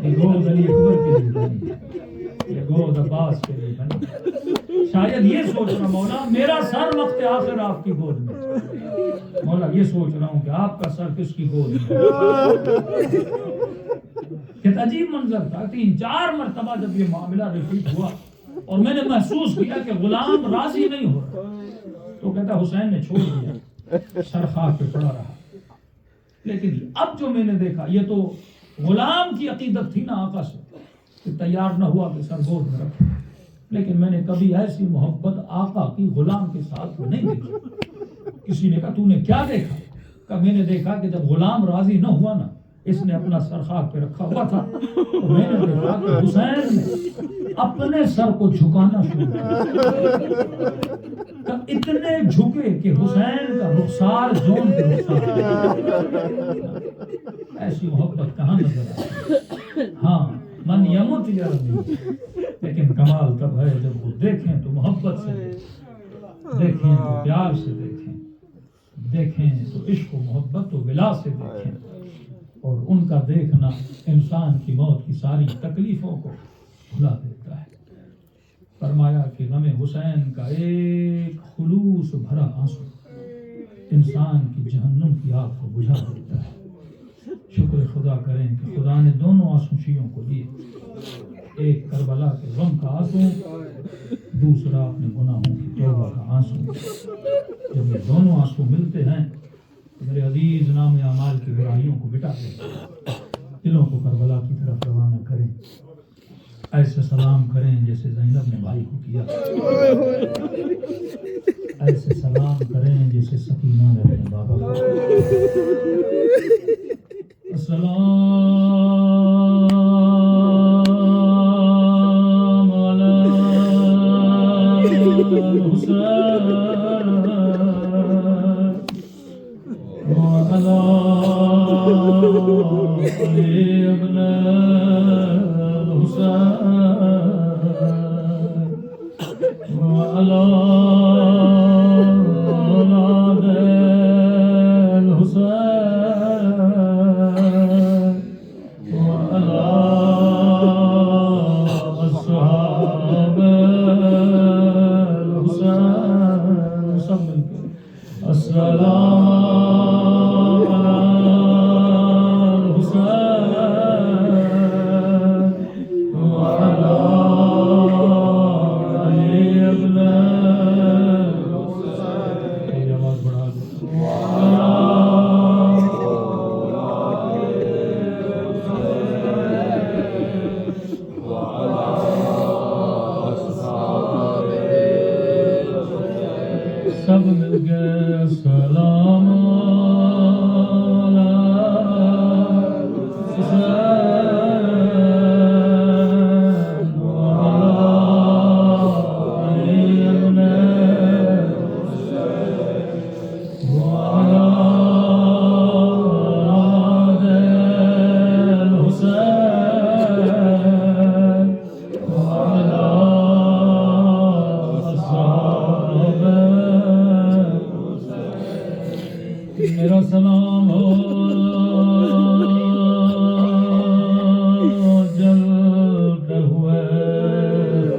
یہ گود علی اکبر کے لیے بنی, یہ گود عباس کے لیے بنی. شاید یہ سوچ رہا مولا میرا سر وقت آخر آپ کی گود میں, مولا یہ سوچ رہا ہوں کہ آپ کا سر کس کی گود میں. کہ عجیب منظر تھا. 3-4 مرتبہ جب یہ معاملہ ریپیٹ ہوا اور میں نے محسوس کیا کہ غلام راضی نہیں ہو رہا تو کہتا حسین نے چھوڑ دیا, سر خاک پہ پڑا رہا. لیکن اب جو میں نے دیکھا یہ تو غلام کی عقیدت تھی نا آقا سے کہ تیار نہ ہوا کہ سر گود میں رکھے, لیکن میں نے کبھی ایسی محبت آقا کی غلام کے ساتھ نہیں دیکھی. کسی نے کہا تو نے کیا دیکھا؟ کہ میں نے دیکھا کہ جب غلام راضی نہ ہوا نا اس نے اپنا سر خاک پہ رکھا ہوا تھا تو میں نے دیکھا کہ حسین نے اپنے سر کو جھکانا شروع کیا. اتنے جھکے کہ حسین کا رخسار زون کے رخسار. ایسی محبت کہاں نظر آئی؟ ہاں من یمت یرمی, لیکن کمال تب ہے جب وہ دیکھیں تو محبت سے دیکھیں تو پیار سے دیکھیں تو عشق و محبت و ولا سے دیکھیں, اور ان کا دیکھنا انسان کی موت کی ساری تکلیفوں کو بھلا دیتا ہے. فرمایا کہ غم حسین کا ایک خلوص بھرا آنسو انسان کی جہنم کی آگ کو بجھا دیتا ہے. شکر خدا کریں کہ خدا نے دونوں آنسوشیوں کو دیے, ایک کربلا کے غم کا آنسو, دوسرا اپنے گناہوں کی توبہ کا آنسو. جب یہ دونوں آنسو ملتے ہیں تو میرے عزیز نام اعمال کی برائیوں کو مٹا دیں, دلوں کو کربلا کی طرف روانہ کریں. ایسے سلام کریں جیسے زینب نے بھائی کو کیا, ایسے سلام کریں جیسے سکینہ نے اپنے بابا کو. السلام علی الحسین وعلی علی ابن الحسین وعلی اولاد الحسین سب مل گئے سلام میرا سلام ہو جلتے ہوئے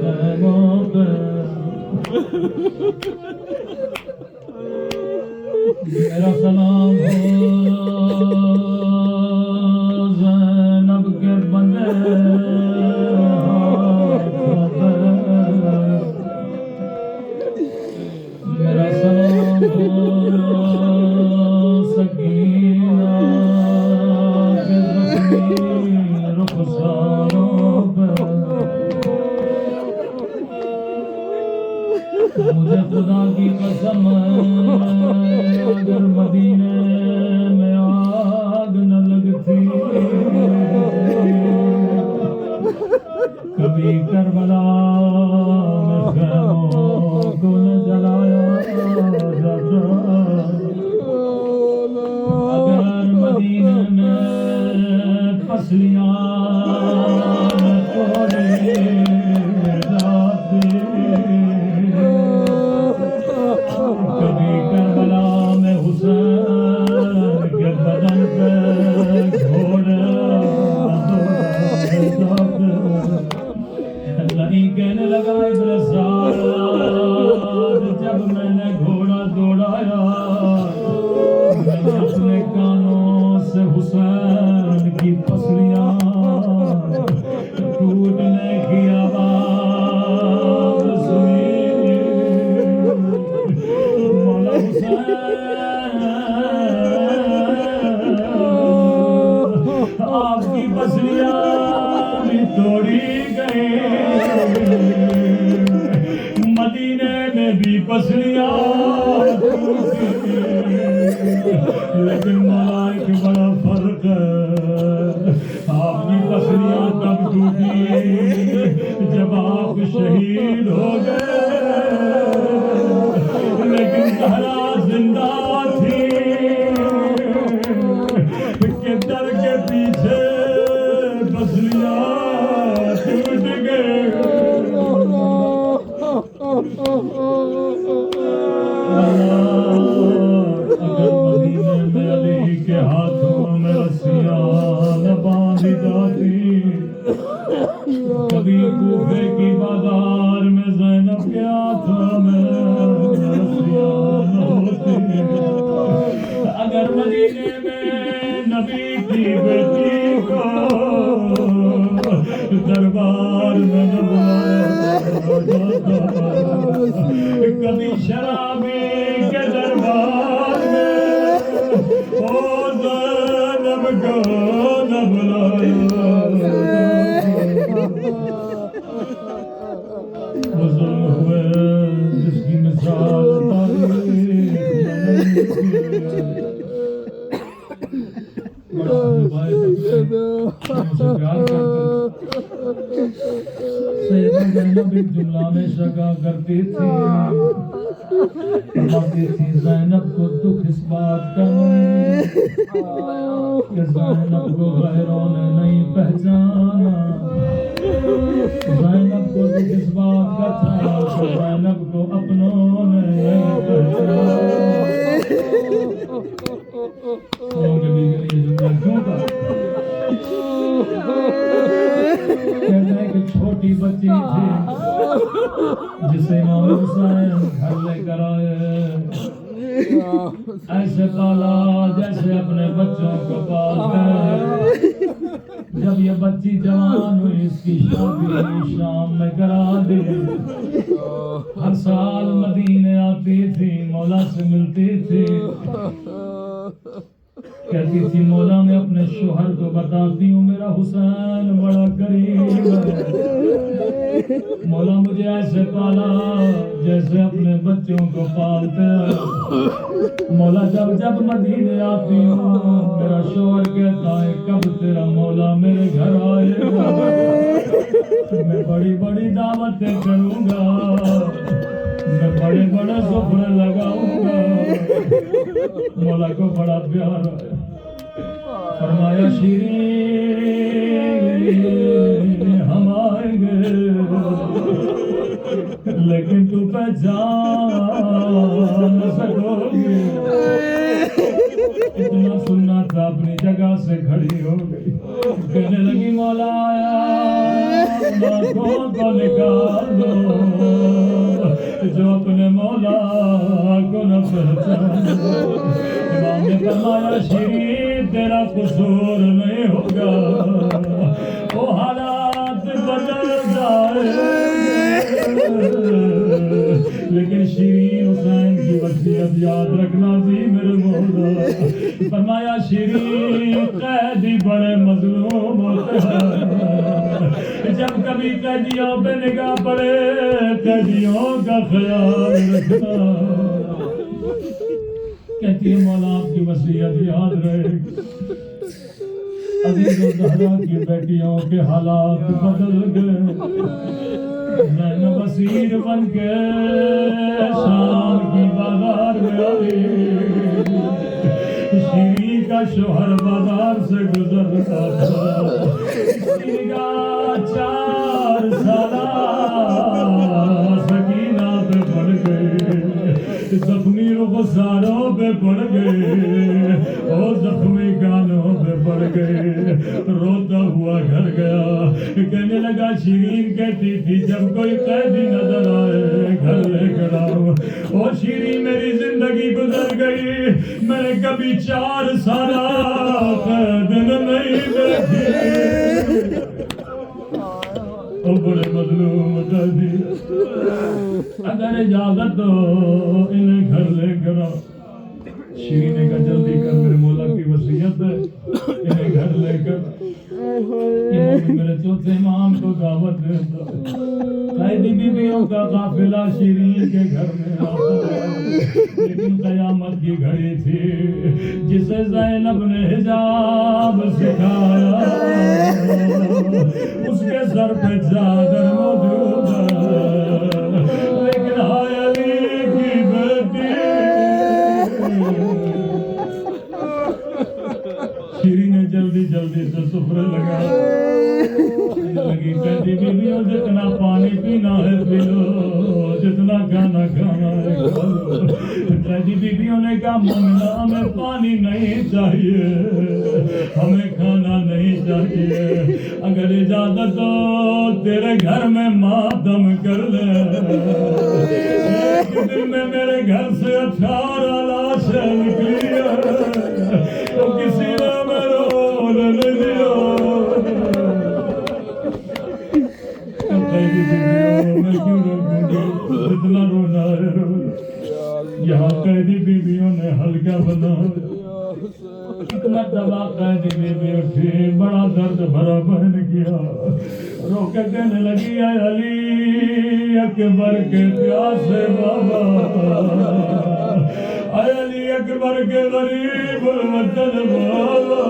خیموں پہ, میرا سلام ہو زینب کے بندے ہاتھوں پہ, آپ کی پسلیاں بھی توڑی گئی، مدینے میں بھی پسلیاں ٹوٹی، لیکن مولا ایک بڑا فرق ہے، آپ کی پسلیاں تب ٹوٹی جب آپ شہید ہو گئے، لیکن زہرا زندہ تھی کہ در کے پیچھے پسلیاں ٹوٹ گئے۔ اگر مدینے میں علی کے ہاتھوں میں رسیاں نہ باندھی جاتی، کبھی کوفے کی بازار میں زینب کے ہاتھوں میں رسیاں نہ ہوتی، اگر مدینے میں نبی کی بیٹی کو دربار میں نہ بلایا جاتا، کبھی شرابی کے دربار میں او زینب کو نہ بلایا، وہ ظلم ہوئے جس کی مثال تاریخ زینب ایک جملہ میں شگا کرتی تھی، فرماتی تھی زینب کو دکھ اس بات کا نہیں کہ زینب کو غیروں نے نہیں پہچانا، زینب کو دکھ اس بات کا تھا کہ زینب کو اپنوں نے نہیں پہچانا۔ کہتا ہے کہ چھوٹی بچی تھی جسے امام حسین گھر لے کر آئے، ایسے پالا جیسے اپنے بچوں کو پالتے ہیں۔ جب یہ بچی جوان ہوئی اس کی شادی شام میں کرا دی، ہر سال مدینے آتی تھی، مولا سے ملتی تھی، کہتی تھی مولا میں اپنے شوہر کو بتاتی ہوں میرا حسین بڑا قریب ہے، مولا مجھے ایسے پالا جیسے اپنے بچوں کو پالتے ہیں، مولا جب جب مدینے آتی ہوں میرا شوہر کہتا ہے کب تیرا مولا میرے گھر آئے گا، میں بڑی بڑی دعوتیں کروں گا، میں بڑے بڑے سفرے لگاؤں گا۔ مولا کو بڑا پیار آیا، فرمایا شیرین ہم آئیں گے لیکن تو پہچان نہ سکو گی۔ اتنا سننا تھا اپنی جگہ سے کھڑی ہو گئی، کہنے لگی مولا آیا آنکھوں کو نکال دو جو اپنے مولا کو نہ پہچانے۔ امام نے فرمایا شیرین تیرا قصور نہیں ہوگا، وہ حالات بدل جائے لیکن شیرین حسین کی وصیت یاد رکھنا تھی میرے مولا۔ فرمایا شیرین قیدی بڑے مظلوم ہوتے ہیں، جب کبھی قیدیوں پہ نگاہ پڑے قیدیوں کا خیال رکھنا۔ کہتی ہے مولا آپ کی وصیت یاد رہے، عزیز و زہرا کی بیٹیوں کے حالات بدل گئے، زینب اسیر بن کے شام کی بازار میں آئی، شیرین کا شوہر بازار سے گزرتا تھا، نگاہ 4 سالہ سکینہ پہ پڑ گئے، زخمی رخساروں پہ پڑ گئے اور زخمی گانوں پہ پڑ گئے، روتا ہوا گھر گیا، کہنے لگا شیرین کہتی تھی جب کوئی قیدی نظر آئے گھر لے کر آؤ، اور شیرین میری زندگی گزر گئی، میں نے کبھی 4 سالہ قید نہیں دیکھی، بڑے مظلوم کر دیا، اگر اجازت دو انہیں گھر لے کر آؤ۔ شیرین نے کہا جلدی کر میرے مولا کی وصیت ہے انہیں گھر لے کر یہ میرے چوتھے امام کو دعوت دیتا قیدی بیویوں کا قافلہ شیرین کے گھر میں آتا لیکن قیامت کی گھڑی تھی جسے زینب نے حجاب سکھایا اس کے سر پہ چادر موجود ہے لیکن ہائے علی کی بیٹی شیرین نے جلدی جلدی سے سفرے لگا لگی کہتی بیویوں جتنا پانی پینا ہے پی لو جتنا کھانا کھانا ہے کہتی بیویوں نے کہا مومنہ ہمیں پانی نہیں چاہیے ہمیں کھانا نہیں چاہیے اگر اجازت ہو تیرے گھر میں ماتم کر لے ایک دن میں میرے گھر سے 18 لاشیں نکلی ہے تو کسی نے میں رونے نہیں دیا میں کیوں روکوں گی جتنا رونا ہے رو یہاں قیدی بیویوں نے ہلکا بنا ایک مرتبہ قیدی بیوی اٹھی بڑا درد بھرا بہن کیا رو کے کہنے لگی اے علی اکبر کے پیاسے بابا اے علی اکبر کے غریب الوطن بابا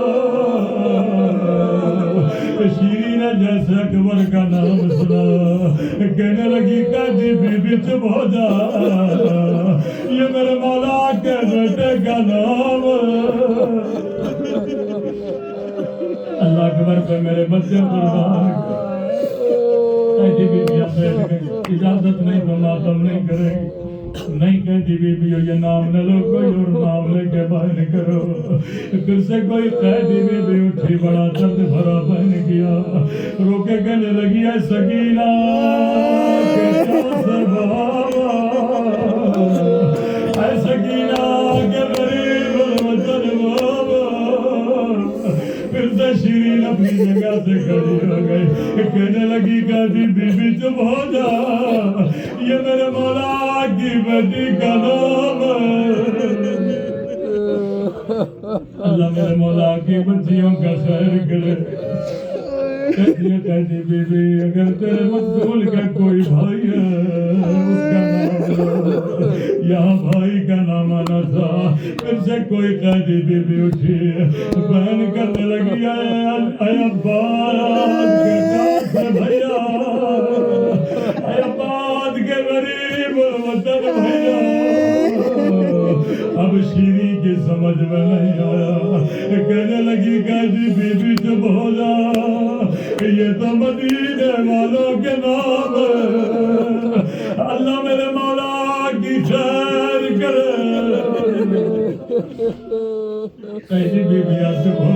شیرین جیسے اکبر کا نام سنا کہنے لگی قیدی بیوی چپ ہو جا یہ میرے مولا کے بیٹے کا نام اللہ اکبر پہ میرے بچے قربان قیدی بیوی اجازت نہیں تو ماتم نہیں کرے گی نہیں کہتی بیویوں یہ نام نہ لو کوئی اور نام لے کے باہر کرو پھر سے کوئی قیدی بیوی اٹھی بڑا درد بھرا بہن کیا رو کے کہنے لگی اے سکینہ کے پیاسے بابا اے سکینہ کے غریب الوطن بابا پھر سے شیرین اپنی جگہ سے کھڑی ہو گئی کہنے لگی قیدی بیوی چپ ہو جا یہ میرے مولا کی بیٹی کا نام اللہ میرے مولا کی بچیوں کا خیر کرے کہتی ہے قیدی بیوی اگر تیرے مقتول کا کوئی بھائی ہے اس کا نام یہاں بھائی کا نام آنا تھا پھر سے کوئی قیدی بیوی اٹھی بہن کرنے لگی اے عباد کے کاسے بھیا اے عباد کے غریب الوطن بھیا اب شیریں کی سمجھ میں نہیں آیا کہنے لگی قیدی بیوی چپ ہو جا یہ تو مدینے والوں کے نام اللہ میرے مولا کی خیر کرے قیدی بیویاں چپ ہو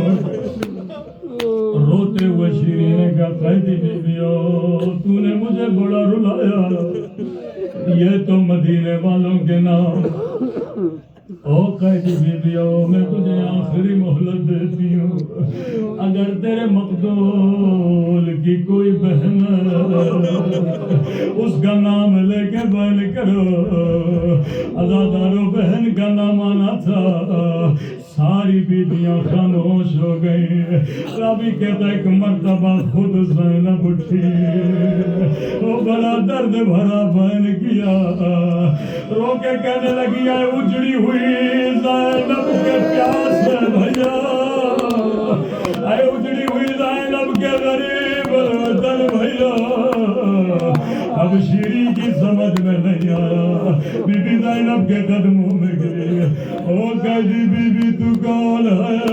روتے ہوئے شیریں نے کہا قیدی بیویوں تو نے مجھے بڑا رلایا یہ تو مدینے والوں کے نام او قیدی بیویوں میں تجھے آخری مہلت دیتی ہوں اگر تیرے مقتول کی کوئی بہن اس کا نام لے کے بیان کرو عزادارو بہن کا نام آنا تھا ساری بیویاں خاموش ہو گئی رابی کہتا ایک مرتبہ خود زینب اٹھی وہ بڑا درد بھرا بیان کیا رو کے کہنے لگی اے اجڑی ہوئی زینب کے پیاسے بھیا اے اجڑی ہوئی زینب کے غریب الوطن بھیا اب شیریں کی سمجھ میں نہیں آیا بی بی زینب کے قدموں میں گری او قیدی بی بی تو کون ہے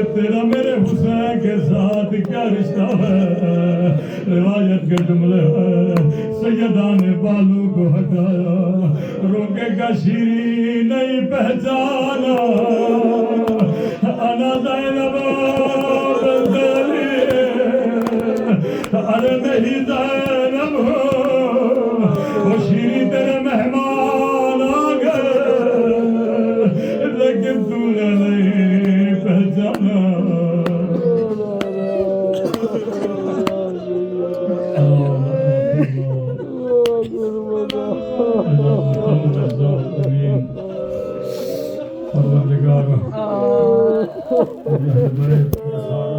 تیرا میرے حسین کے ساتھ کیا رشتہ ہے روایت کے جملے ہیں سیدہ نے بالوں کو ہٹایا روکے کا شیریں نہیں پہچانا انا زینب ارے نہیں زینب وہ شیریں تیرے مہمان آ گئے لیکن تو نے نہیں پہچانا پروردگار اللہ